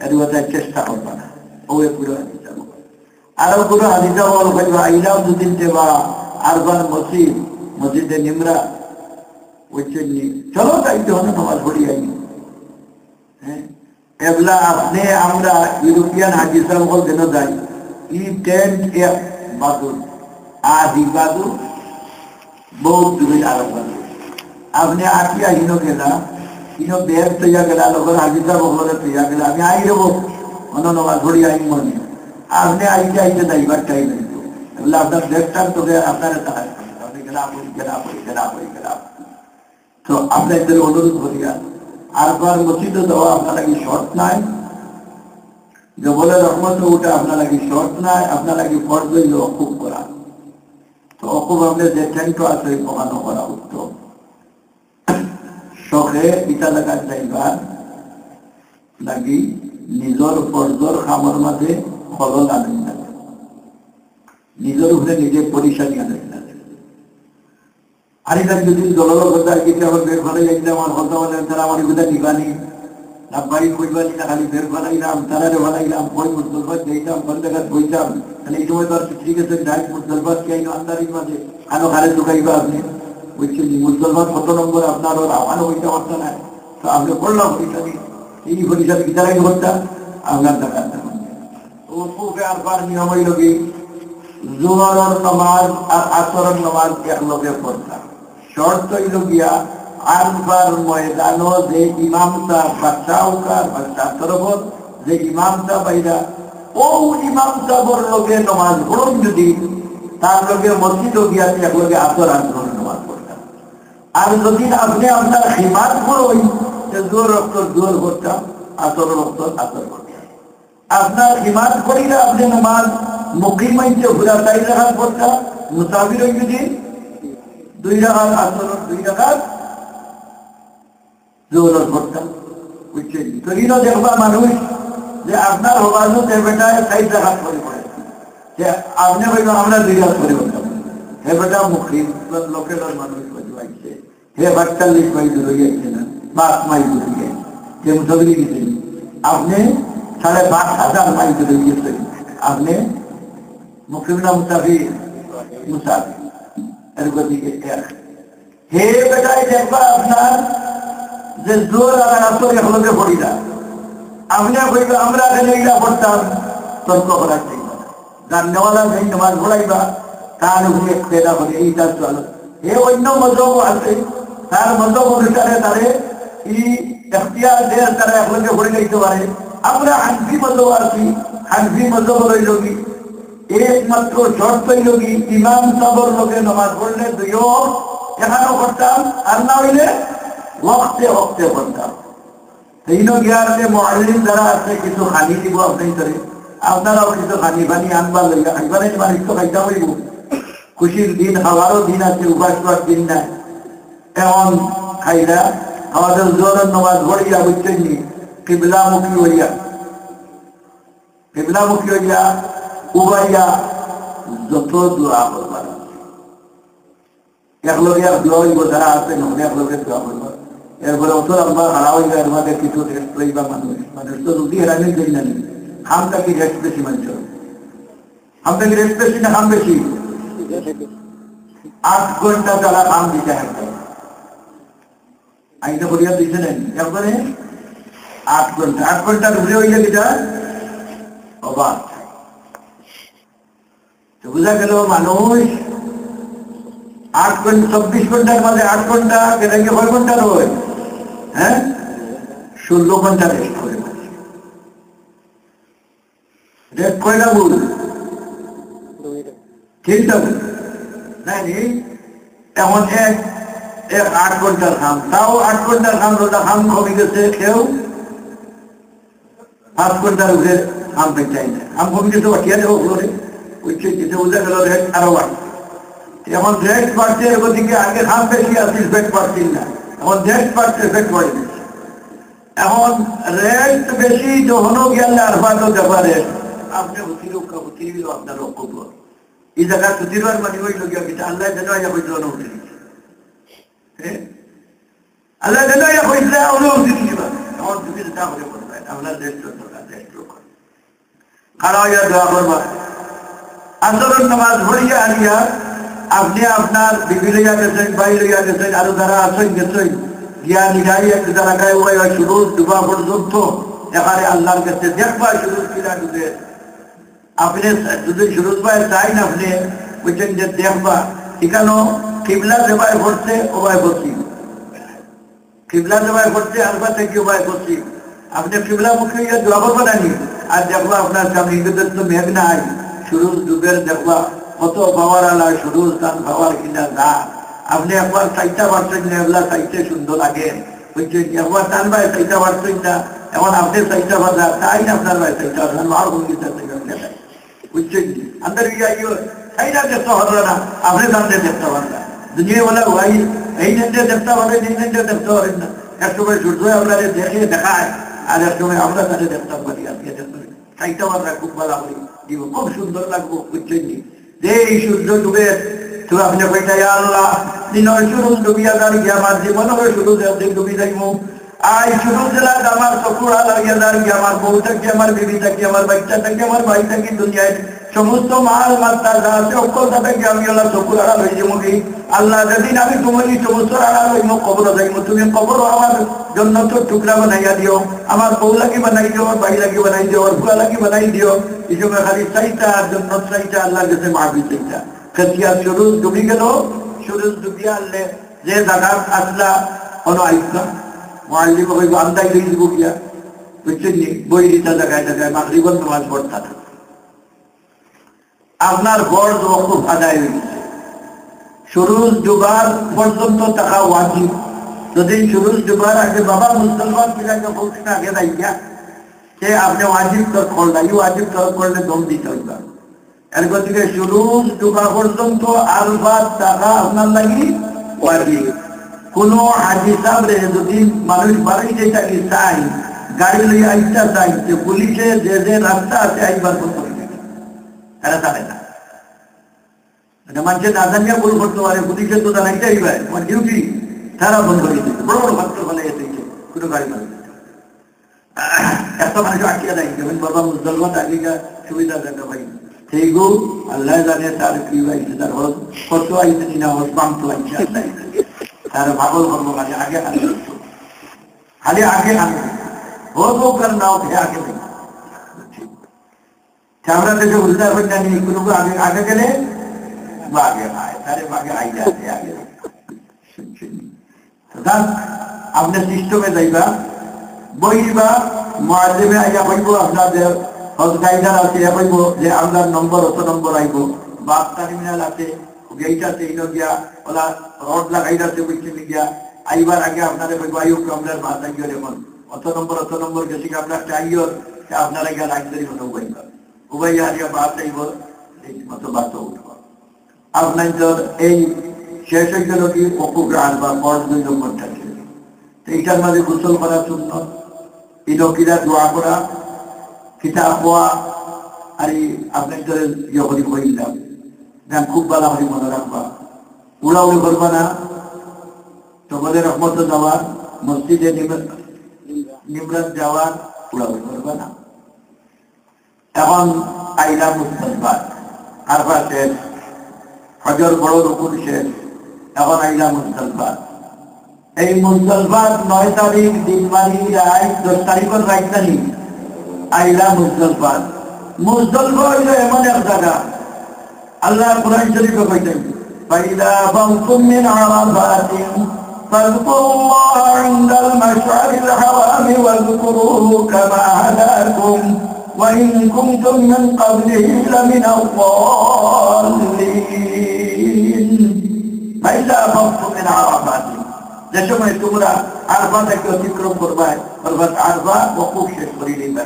এর কথায় চেষ্টা করবা না ওই পুরো হাদিসা আরো পুরো হাদিসা বল ভাইবা আইলাম দুদিন দেবা আরবান মসজিদে নিমরা ওইচনি চলো তাইতে হলো নামাজ পড়ি আই। হ্যাঁ এবলা আপনি আমরা ইউরোপিয়ান হাদিসা বল দেন যাই ই টেন্ট এ বাদুর আদি বাদুর বহুত দূরে আরো বাদুর আপনি আটিয়া হিনো গেলা ইনো বের তৈয়া গেলা লোকের হাজিরা বহলে তৈয়া গেলা আমি আই দেবো অন্য নামাজ পড়ি আই মনে আপনি আইতে আইতে যাইবার টাইম হইতো এগুলো আপনার দেখতাম তোকে আপনার তো আপনাদের অনুরোধ করিয়া আরবার মসজিদে দেওয়া আপনারা কি শর্ট নাই, জবলের রহমত ওটা আপনারা কি শর্ট নাই, আপনারা কি ফরজ হইল অকুব করা। তো অকুব আমাদের যে টেন্ট আছে কমানো করা উত্তম। শখে ইটা লাগার যাইবার লাগি নিজের ফরজর খামর মাঝে খলল আনেন না, নিজের উপরে নিজে পরিশানি আনেন না। আর এটা যদি জলের কথা কিছু আমার বের ফলাই যাইতে আমার কথা বলেন তারা আমার কোথা নিবানি না বাড়ি কইবানি না খালি বের ফলাইলাম তারারে ফলাইলাম বই মুসলমান যাইতাম বন্দেঘাট বইতাম তাহলে এই সময় তো আর ঠিক আছে ডাইরেক্ট মুসলমান কে আইন আন্দারির মাঝে আনো খালে ঢুকাইবা আপনি বুঝছেন মুসলমান কত নম্বর আপনার ওর আমারও ওইটা অর্থ নাই। তো আপনি করলাম পরিশানি এই পরিশানি বিচারাই করতাম আপনার টাকা ও খুবই আরবার নিয়ম হইল কি জোহরের নামাজ আর আসরের নামাজ একলগে পড়তাম। শর্ত হইল গিয়া আরবার ময়দানো যে ইমামটা বাচ্চাউকার বাচ্চা তরফত যে ইমামটা বাইরা ও ইমামটা বড় লোকে নামাজ পড়ুন যদি তার লোকে মসজিদ গিয়া একলগে আসর আসরের নামাজ পড়তাম। আর যদি আপনি আপনার হিমাত করুন জোর রক্ত জোর করতাম আসর রক্ত আসর করতাম। আপনার হিমাত করিলে আপনি নামাজ মুকিম মাইতে ঘুরা 4 রাকাত পড়তাম, মুসাফির হই যদি 2 রাকাত আসর 2 রাকাত জোর পড়তাম। বুঝছেন তো ইনো দেখবা মানুষ যে আপনার হবাজু বেটায় 4 রাকাত করে পড়ে যে আপনি কইবা আমরা 2 রাকাত করে পড়তাম হে বেটা মুকিম লোকের মানুষ বুঝাইছে হে 42 মাইল দূরে গেছে না 5 মাইল দূরে গেছে যে মুসাফির গেছেন আপনি 5,500 মাইল দূরে গেছেন আপনি মুকিম না মুসাফির মুসাফির এরকম দিকে হে বেটায় দেখবা আপনার যে জোর আর আসর একলগে পড়ি না আপনি কইবা আমরা এখানে এইটা পড়তাম তর্ক করার চাই না জাননেওয়ালা যেই নামাজ পড়াইবা তার উপরে পেদা করে এইটা চলো। হে অন্য মজহব আছে তার মজহব অনুসারে তারে এই এখতিয়ার দিয়ে তারা একলগে পড়ে যাইতে পারে। আমরা হানফি মজহব আছি, হানফি মজহব রইল কি একমাত্র শর্ত হইল কি ইমাম সাহেবের লোকে নামাজ পড়লে 2 এখানেও পড়তাম আর না হইলে ওয়াক্তে ওয়াক্তে পড়তাম। এইনো গিয়ারে মুআল্লিম যারা আছে কিছু খানি দিব আপনি করে আপনারাও কিছু খানি পানি আনবা লইয়া খাইবানে মানুষ তো খাইতে হইব। খুশির দিন হওয়ারও দিন আছে, উপাস করার দিন নাই। এমন খাইলা আমাদের জোরের নামাজ পড়িয়া বুঝছেন নি কিবলামুখী হইয়া উবাইয়া যত দোয়া করবার এক লগে এক দোয়া হইব, যারা আছে নহলে এক লগে দোয়া করবার। এরপরে অত আমরা হারা হইবা, এর মাঝে কিছু রেস্ট লইবা। মানুষ তো রুটি হেরানি করি না, খামটা কি রেস্ট বেশি মানুষ, খামটা কি রেস্ট বেশি না খাম বেশি? 8 ঘন্টা তারা খাম দিতে হবে, আইনে করিয়া দিতে নেন একবারে 8 ঘন্টা। 8 ঘন্টার ঘুরে হইলে যেটা অবাক। বুঝা গেল মানুষ 8 ঘন্টা 24 ঘন্টার মাঝে 8 ঘন্টা কেটে 6 ঘন্টা রয়ে, হ্যাঁ 16 ঘন্টা রেস্ট করে। রেস্ট কয়টা ভুল? তিনটা ভুল নাইনি। এখন 8 ঘন্টার খাম, তাও 8 ঘন্টার খাম রোজা খাম কমে গেছে, কেউ 5 ঘন্টার উঠে খাম পেয়ে চাই না, খাম কমে গেছে বাকিয়া দেবো ফ্লোরে বোঝা গেল রেস্ট আরো বাড়ছে। এখন রেস্ট বাড়ছে, ওদিকে আগে খাম বেশি আসিস পেট পাচ্ছিস না, এখন রেস্ট বাড়ছে পেট পড়ে দিচ্ছে। এখন রেস্ট বেশি যখনও গেলে আর বাদ ব্যাপারে আপনি আপনার রক্ষব এই জায়গা সুতিবার মানে হইল গিয়া কিন্তু আল্লাহ যেন হইল অনুমতি দিচ্ছে, আল্লাহ যেন হইলে অনুমতি দিবা। আমার দুটি তাহলে করবেন আপনার রেস্ট দরকার, রেস্ট করবেন, খারাপ হইয়া দোয়া করবা। আসরের নামাজ পড়িয়া আনিয়া আপনি আপনার বিবি লইয়া গেছেন, ভাই লইয়া গেছেন, আরো যারা আছেন গেছেন, গিয়া নিগাই একটু যারা গায়ে উড়াই শুরু ডুবা পর্যন্ত এখানে আল্লাহর কাছে দেখবা শুরু কিনা ডুবে। আপনি যদি শুরু পায় চাই না, আপনি বুঝছেন যে দেখবা এখানে কিবলা দেবায় পড়ছে ওবায় বসি, কিবলা দেবায় পড়ছে আলবা থেকে ওবায় বসি। আপনি কিবলা মুখে গিয়ে দোয়া করবেন আনি, আর দেখবা আপনার সামনে ইংরেজের তো মেঘ নাই, শুরু ডুবের দেখবা কত পাওয়ার আলা শুরু তার পাওয়ার কিনা না। আপনি একবার চাইতে পারছেন না, এগুলা চাইতে সুন্দর লাগে, বুঝছেন একবার টান ভাই চাইতে পারছেন না, এখন আপনি চাইতে পারলা তাই না, আপনার ভাই চাইতে পারছেন আর ভঙ্গিটা বুঝছেন আমাদের তাই না দেখতে পারলো না, আপনি জানতে দেখতে পারলেন দুনিয়া বলে ভাই এই নেটে দেখতে পারেন, এই নেটে দেখতে পারেন না। একসময় সূর্য আপনাদের দেখে দেখায়, আর এক সময় আমরা তাদের দেখতে পারি। আজকে চাইতে পারলা খুব ভালো আমি দিব, খুব সুন্দর লাগবো, বুঝছেন যে এই সূর্য ডুবে তো আপনি কইটাই আল্লাহ দিনের শুরু ডুবিয়া দাঁড়িয়ে আমার জীবনের শুরু ডুবি যাইব। আই শুরু জেলা আমার চকুরা লাগিয়ে দাঁড়িয়ে আমার বউ থাকি, আমার বিবি থাকি, আমার বাচ্চা থাকি, আমার ভাই থাকি, দুনিয়ায় সমস্ত মাল মাত্রা যা আছে অকলতা থেকে আমি আল্লাহ চকুর আড়াল হয়ে যাবো। আল্লাহ যেদিন আমি তুমি সমস্ত আড়াল হইব কবর যাইব, তুমি কবর আমার জন্য তো টুকরা বানাইয়া দিও, আমার বউ লাগি বানাই দিও, আমার ভাই লাগি বানাই দিও, আমার ফুয়া লাগি বানাই দিও। এই সময় খালি চাইটা আর জন্য চাইটা আল্লাহর কাছে মাহবি চাইটা। খেতিয়া শুরু ডুবি গেল, শুরু ডুবিয়া আনলে যে জায়গা আসলা কোনো আইসা মহাল্লি কইব আন্দাই লই দিব গিয়া, বুঝছেন নি বই দিতা জায়গায় জায়গায় মাগরিবের নামাজ পড়তা থাকে। আপনার ফরজ ওয়াকুফ আদায় হয়ে গেছে, শুরুজ ডুবার পর্যন্ত টাকা ওয়াজিব। যদি শুরুজ ডুবার আগে বাবা মুসলমান পিলাকে বলছেন আগে দাইয়া সে আপনি ওয়াজিব তর করলা, এই ওয়াজিব তর করলে দম দিতে হইবা। এর গতিকে শুরুজ ডুবা পর্যন্ত আলফাত টাকা আপনার লাগি ওয়াজিব। কোন হাজি সাহেব যদি মানুষ বাড়ি যেটাকে চাই, গাড়ি লইয়া ইচ্ছা চাই, যে পুলিশে যে যে রাস্তা আছে আইবার করতে হইবে, এরা জানে না। মানুষের না জানিয়া ভুল করতে পারে, পুলিশের তো জানাইতে হইবে আমার ডিউটি, তারা বন্ধ করে দিচ্ছে। বড় বড় ভাত্র ফলে এসেছে কোনো গাড়ি মানুষ এত মানুষ আটকে দেয়, যেমন বাবা মুসলমান আগেকার সুবিধা দেখা ভাই সেইগো আল্লাহ জানে তার কি হয়েছে, তার কত আইছে কিনা হস বামতো আইছে আল্লাহ, তার পাগল কর্ম খালি আগে আনে, খালি আগে আনে হোক আর নাও খেয়ে আগে নেই। আমরা দেশে উল্টা হয়ে জানি কোনো আগে আগে গেলে বাগে আয়, তারে বাগে আই যাবে আগে। আপনার সিস্টেমে যাইবা বইবা মহাদেবে আইয়া বইব, আপনাদের হজ গাইডার আছে বইব যে আপনার নম্বর অত নম্বর আইব, বাস টার্মিনাল আছে গেইট আছে, ইনো গিয়া ওলা রড লাগাইড আছে বুঝছেন গিয়া আইবার আগে আপনারা বইব আইব আপনার বাস আইয় এখন অত নম্বর গেছি আপনার চাইও আপনারা গিয়া লাইন ধরি হতো উবাইবা, উবাইয়া আইয়া বাস আইব মতো বাস উঠব। আপনার এই শেষ হয়ে গেল কি অকুগ্রাণ বা ফর্জ 2 নম্বর থাকে, এইটার মাঝে গোসল করা সুন্নত, ইনকিরা দোয়া করা, কিতাব পড়া, আর আপনার ধরে ইয়ে করি কইলাম গান খুব ভালো করে মনে রাখবা, উড়াউড়ি করবা না, তোমাদের রহমত যাওয়ার, মসজিদে নিমরাত যাওয়ার উড়াউড়ি করবা না। এখন আইলা মুস্তালবাদ, আরফা শেষ, হজর বড় রুকুন শেষ, এখন আইলা মুস্তালবাদ। এই মুস্তালবাদ 9 তারিখ দিনবাড়ি রাত 10 তারিখের রাজধানী আইলা মুস্তালবাদ। মুস্তালবা হইল এমন এক জায়গা, আল্লাহ কুরআন শরীফে কইতেন ফাইদা ফামতুম মিন আরাফাতিন ফাযকুরুল্লাহ ইনদাল মাশআরিল হারামি ওয়াযকুরুহু কামা হাদাকুম ওয়া ইন কুনতুম মিন ক্বাবলিহি লামিনাল যাল্লিন। ফাইদা ফামতুম মিন আরাফাতিন, যে সময় তোমরা আরফা থেকে অতিক্রম করবে, অর্থাৎ আরফা ওকুফ শেষ করে নিবে,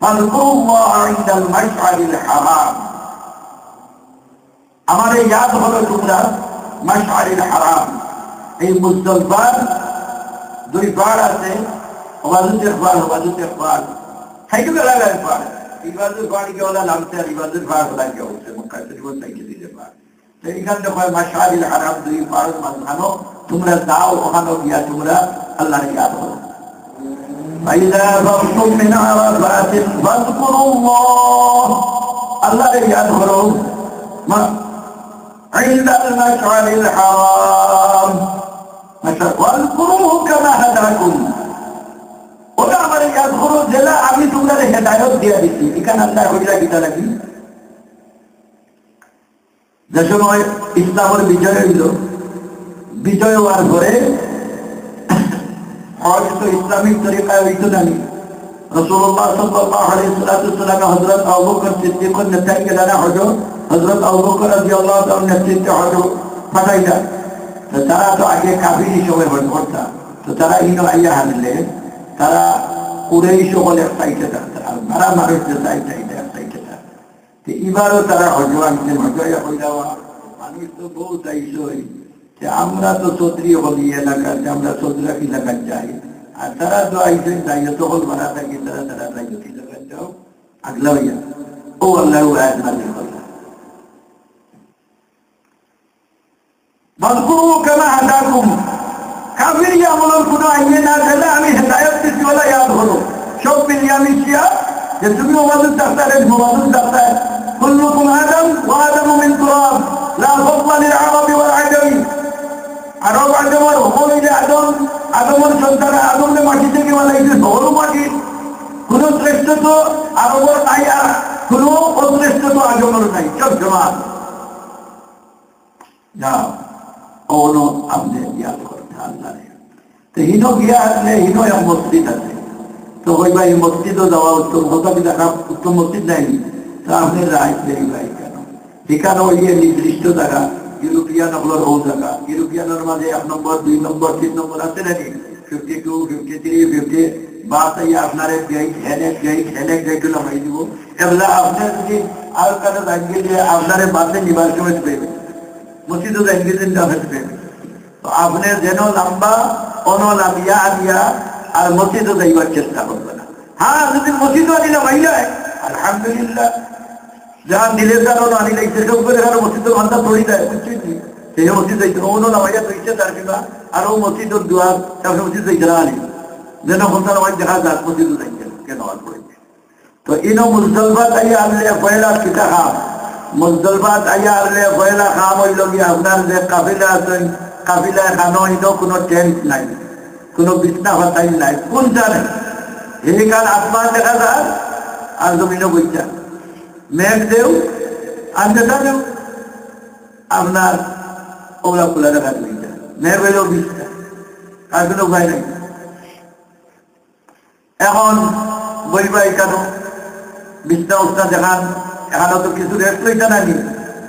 ফাযকুরুল্লাহ ইনদাল মাশআরিল হারাম, আমারে ইয়াদ হলো তোমরা মাশআরিল হারাম। এই মুজদালিফার 2 বার আছে, ওয়াজুতের বার, ওয়াজুতের বার, সাইকেল লাগার বার, ইবাদুর বার কি ওলা নামতে, আর ইবাদুর বার লাগে হচ্ছে মক্কা শরীফ থেকে দিতে বার। তো এখান থেকে মাশআরিল হারাম 2 বার মাঝখানো, তোমরা যাও ওখানে গিয়া তোমরা আল্লাহর ইয়াদ করো। ফাইদা ফামতুম মিন আরাফাতিন ফাযকুরুল্লাহ, আল্লাহর ইয়াদ করো عند المشعر الحرام واذكروه كما هداكم। ওটা আমার ইয়াদ করো জেলা আমি তোমাদের হেদায়েত দিয়ে দিচ্ছি। এখানে আল্লাহ হইলা কিতা লাগি, যে সময় ইসলামের বিজয় হইল, বিজয় হওয়ার পরে হজ তো ইসলামিক তরিকায় হইতো না। রাসূলুল্লাহ সাল্লাল্লাহু আলাইহি ওয়াসাল্লাম হযরত আবু বকর সিদ্দিকের নেতৃত্বে দানা হজ, হযরত আবু বকর রাদিয়াল্লাহু তাআলার নেতৃত্বে হজ পাঠাইলা। তো তারা তো আগে কাফিরি সময় হজ করতা, তো তারা ইনো আইয়া হারলে, তারা কুরাইশ সকল এক সাইডে থাকত, আর মারা মানুষ যে সাইডে এক সাইডে থাকত। তো এবারও তারা হজ আনছেন, হজয়া হইলা মানুষ তো বহু চাইছই যে আমরা তো চৌধুরী হলি এলাকার, যে আমরা চৌধুরাক এলাকার যাই, আর তারা তো আইসেন যাইয়া তো হল মারা থাকি, তারা তারা যাইয়া এলাকার যাও আগলা হইয়া। ও আল্লাহ আয়াত নাযিল করলেন واذكروا كما هداكم। কাফির আমলের কোনো আইনে না দিলে আমি হেদায়েত দিচ্ছি বলে ইয়াদ হলো। সব মিলিয়ে আমি শিয়া যে তুমি ওয়াজুদ ডাক্তারের ওয়াজুদ ডাক্তার, কুল্লুকুম আদম ওয়া আদামু মিন তুরাব লা ফাদলা লিল আরাবি ওয়াল আজমি। আরব আজমের হলো যে আদম, আদমের সন্তান আদমকে মাটি থেকে বানাইছে, সবল মাটি। কোনো শ্রেষ্ঠ তো আরবের নাই, আর কোনো অশ্রেষ্ঠ তো আদমের নাই, সব সমান। যাও ওনো আপনি ইয়াদ করতে আল্লাহ। তো হিনো গিয়া আসলে হিনো এক মসজিদ আছে, তো ওই ভাই মসজিদও যাওয়া উত্তম কথা, দেখা উত্তম মসজিদ নাই, তো আপনি রায় দেরি ভাই কেন সেখানে ওই নির্দিষ্ট জায়গা, ইউরোপিয়ান হলোর ও জায়গা, ইউরোপিয়ানের মাঝে 1 নম্বর 2 নম্বর 3 নম্বর আছে নাকি, 52 53 50 বাস আপনারে গেইট নামাই দিব। এগুলা আপনার যদি আর কারো জানিয়ে যে আপনারে বাসে নিবার সময় পেবে, মসজিদও জানিয়ে দিন পেবে, তো আপনি যেন লম্বা অনলামিয়া আনিয়া আর মসজিদও যাইবার চেষ্টা করবে না। হ্যাঁ, যদি মসজিদও আনিলে ভাই যায় আলহামদুলিল্লাহ, যারা দিলের কারণ আনি লাগছে সে উপরে কারো মসজিদের ঘন্টা তৈরি দেয়, বুঝছি সেই মসজিদ যাইতে অন্য নামাইয়া তৈছে তার কিনা আরো মসজিদের দুয়ার তারপরে মসজিদ যাইতে না আনি যেন ঘন্টা নামাই দেখা যাক মসজিদও যাইছে কেন পড়েছে। তো ইনো মুজদালিফাত আইয়া আনলে পয়লা কিতা খাম, মুজদালিফাত আইয়া আনলে পয়লা খাম হইল গিয়ে আপনার যে কাফিলা আছেন, কাফিলা খানো হইল কোনো টেন্ট নাই, কোনো বিছনা ভাতাই নাই, কোন জানে এইখান আসমান দেখা যায় আর জমিনও বইটা মেঘ দেও আর দেখা দেও আপনার ওলা খোলা দেখা বইটা মেঘ হইলেও বিছনা, আর কোনো উপায় নাই। এখন বইবাই কেন বিছনা উঠনা দেখান, এখানে তো কিছু রেস্ট লইতা নাকি,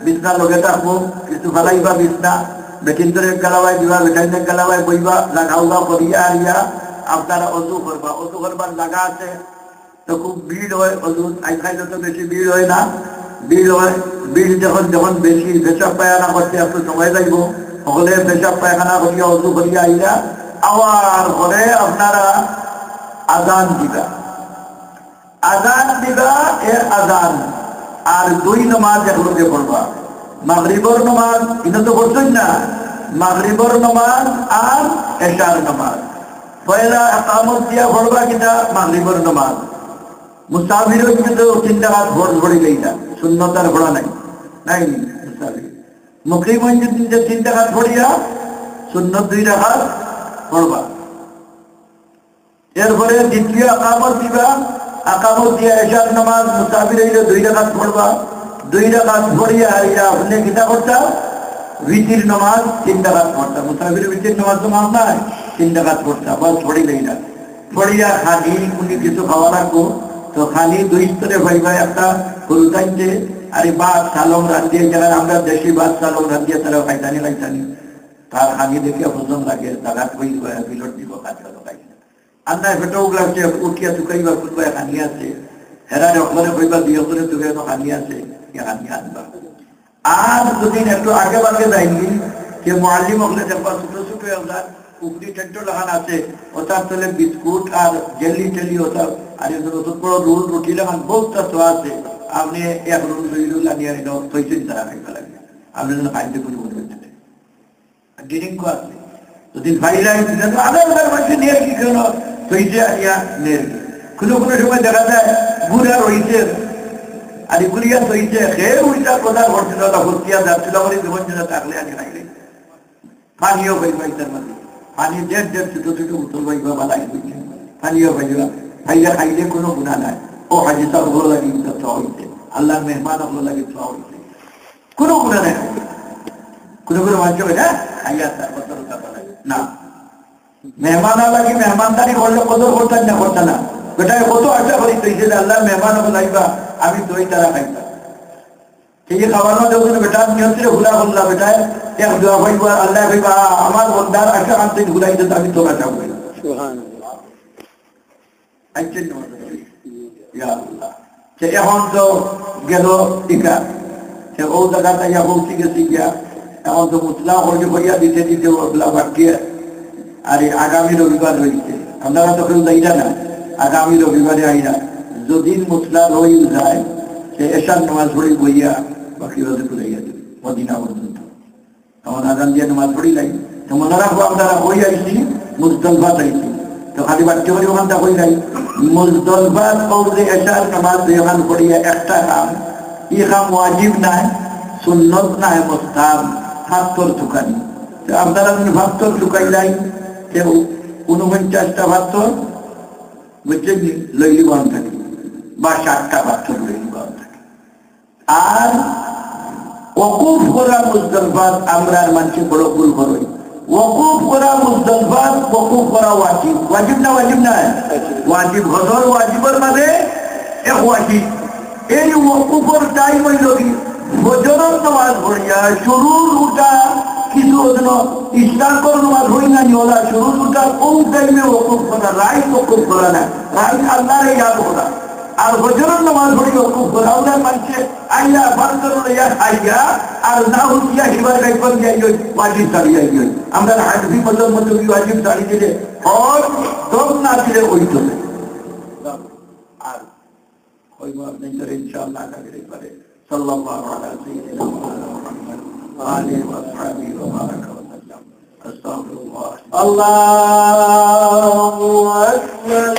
বিছনা লগে থাকবো, কিছু ফেলাইবা বিছনা, বেটিন্তরে গেলাবাই দিবা, বেটাইনে গেলাবাই বইবা, লাগাউবা করিয়া আরিয়া আপনারা অজু করবা। অজু করবার জায়গা আছে, তো খুব ভিড় হয় অজু, আজকাল তো বেশি ভিড় হয় না, ভিড় হয়, ভিড় যখন যখন বেশি পেশাব পায়খানা করতে একটু সময় লাগবো, সকলে পেশাব পায়খানা করিয়া অজু করিয়া আইয়া আওয়ার পরে আপনারা আজান দিবা, আজান দিবা এর আজান আর দুই নামাজ একলগে পড়বা, মাগরিবর নামাজ এটা তো পড়ছেন না, মাগরিবর নামাজ আর এশার নামাজ। পয়লা একামত দিয়া পড়বা কিনা মাগরিবর নামাজ, মুসাফিরও কিন্তু 3 রাকাত পড়িলেই না, সুন্নতার পড়া নাই নাই মুসাফির। মুকিম যে 3 রাকাত পড়িয়া সুন্নত 2 রাকাত পড়বা। এরপরে দ্বিতীয় একামত দিবা, একামত দিয়া এশার নামাজ মুসাফির হইলে 2 রাকাত পড়বা, 2 রাকাত পড়িয়া ইয়া আপনি কিতা করতা বিতির নামাজ 3 রাকাত পড়তা, মুসাফির বিতির নামাজ তো মাফ নাই, 3 রাকাত পড়তা, বাস পড়িলেই না। পড়িয়া খানি কোনি কিছু খাওয়া রাখবো, তো খানি 2 স্তরে ভাইবা, একটা ফুলকাইতে আর বাদ সালম রান্ধিয়ে, যারা আমরা দেশি বাদ সালম রান্ধিয়ে তারা খাইতানি লাইতানি, তার খানি দেখে ভোজন লাগে, তারা কই বিলট দিব কাজে খাইছে আন্না ফেটো লাগছে উঠিয়া চুকাইবা ফুলবা খানি আছে, হেরারে অকলে কইবা দুই অকলে চুকাই খানি আছে, খানি আনবা। আর দুদিন একটু আগে বাগে যায়নি যে মুআল্লিম অকলে দেখবা ছোট ছোট ওটার উপরি টেন্টো লাগান আছে, ওটার তলে বিস্কুট আর জেলি টেলি ওটা আর বড় রোল রুটি লাগান বহুত তো আছে, আপনি 1 রোল 2 রোল আনিয়ে তৈছেন তারা খাইবা লাগে, আপনি যেন খাইতে কোনো মনে হচ্ছে ডিরিং কো আছে দুদিন ভাইলাই আদার মাঝে নিয়ে কি কেন তৈছে আনিয়া নিয়ে কোনো কোনো সময় দেখা যায় গুড়া রয়েছে আর গুড়িয়া তৈছে খেয়ে উল্টা কথা ঘটছিল না, হত্যা যাচ্ছিল বলে জীবন যেন থাকলে আনি খাইলে পানিও পাইবা, ইতার মাঝে পানি 1.5 ছোট ছোট উত্তর পাইবা বালাই হইছে, পানিও পাইবা, ভাইয়া খাইলে কোনো গুণা নাই। ও হাজি সাহেব ভালো লাগে খাওয়া হইতে, আল্লাহর মেহমান ভালো লাগে খাওয়া হইতে, কোনো গুণা নাই। কোনো কোনো মানুষ না খাইয়া না মেহমান লাগে, মেহমানদারি করলে কত করতেন না করতে না, বেটায় কত আশা করি তৈছে যে আল্লাহ মেহমান লাইবা আমি দই তারা খাইবা, সেই যে খাওয়ানো যখন বেটা নিয়ন্ত্রণে ঘুরা করলা বেটায় এক দোয়া ভাইবা আল্লাহ ভাইবা আমার বন্ধার আশা আনতে ঘুরাই দিতে আমি তোর আশা করি এখন তো গেল টিকা, সে ও জায়গাটা ইয়া পৌঁছে গেছি গিয়া, এখন তো মুসলা হয়ে হইয়া দিতে দিতে ওগুলা বাকিয়ে। আর আগামী রবিবার রয়েছে, আপনারা তো কেউ যাইরা না, আগামী রবিবারে আইরা যদি মুসলা রই যায় সে এশার নামাজ পড়ি বইয়া বাকি রোজে ঘুরাইয়া দেবে মদিনা পর্যন্ত, তখন আগাম দিয়ে নামাজ পড়ি লাই, তো মনে রাখবো আপনারা হই আইসি মুজদলফাত আইসি, তো খালি বাচ্চা করে ওখানটা হই নাই মুজদলফাত যে এশার নামাজ এখান পড়িয়া একটা কাম, ই কাম ওয়াজিব নাই, সুন্নত নাই, মুস্তাহাব, ভাত্তর চুকানি। তো আপনারা যদি ভাত্তর চুকাই লাই কেউ 49টা ভাত্তর বুঝছেন লইলি বন্ধ থাকে, বা 60টা ভাত্তর লইলি বন্ধ থাকে। আর ওকুফ করা মুজদলফাত আমরা মানুষে বড় ভুল করই, ওকুফ করা মুজদলফাত ওকুফ করা ওয়াজিব, ওয়াজিব না ওয়াজিব না ওয়াজিব, হজর ওয়াজিবের মাঝে এক ওয়াজিব। এই ওকুফের টাইম হইল কি ফজরের নামাজ পড়িয়া শুরুর উঠা কিছু ইসলামকর নামাজ হই না নিওলা শুরুর উঠা কোন টাইমে ওকুফ করা, রাইট ওকুফ করা না, রাইট আল্লাহর ইয়াদ করা। আর ফজরের নামাজ পড়ি ওকুফ করা ওদের মানুষে আইয়া বান্দর ইয়া খাইয়া আর না হুইয়া হিবার গাইবার যাই ওয়াজিব দাঁড়িয়ে যাই, আমরা হাজবি বদল মতো ওয়াজিব দাঁড়িয়ে দিলে আর দম না দিলে ওই চলে আর ওই আপনাদের ইনশাআল্লাহ আগামী পারে সাল্লাল্লাহু আলাইহি সাল্লাম আলিহি ওয়া সাহবিহি ওয়া বারাকা ওয়া সাল্লাম। আস্তাগফিরুল্লাহ। আল্লাহু আকবার।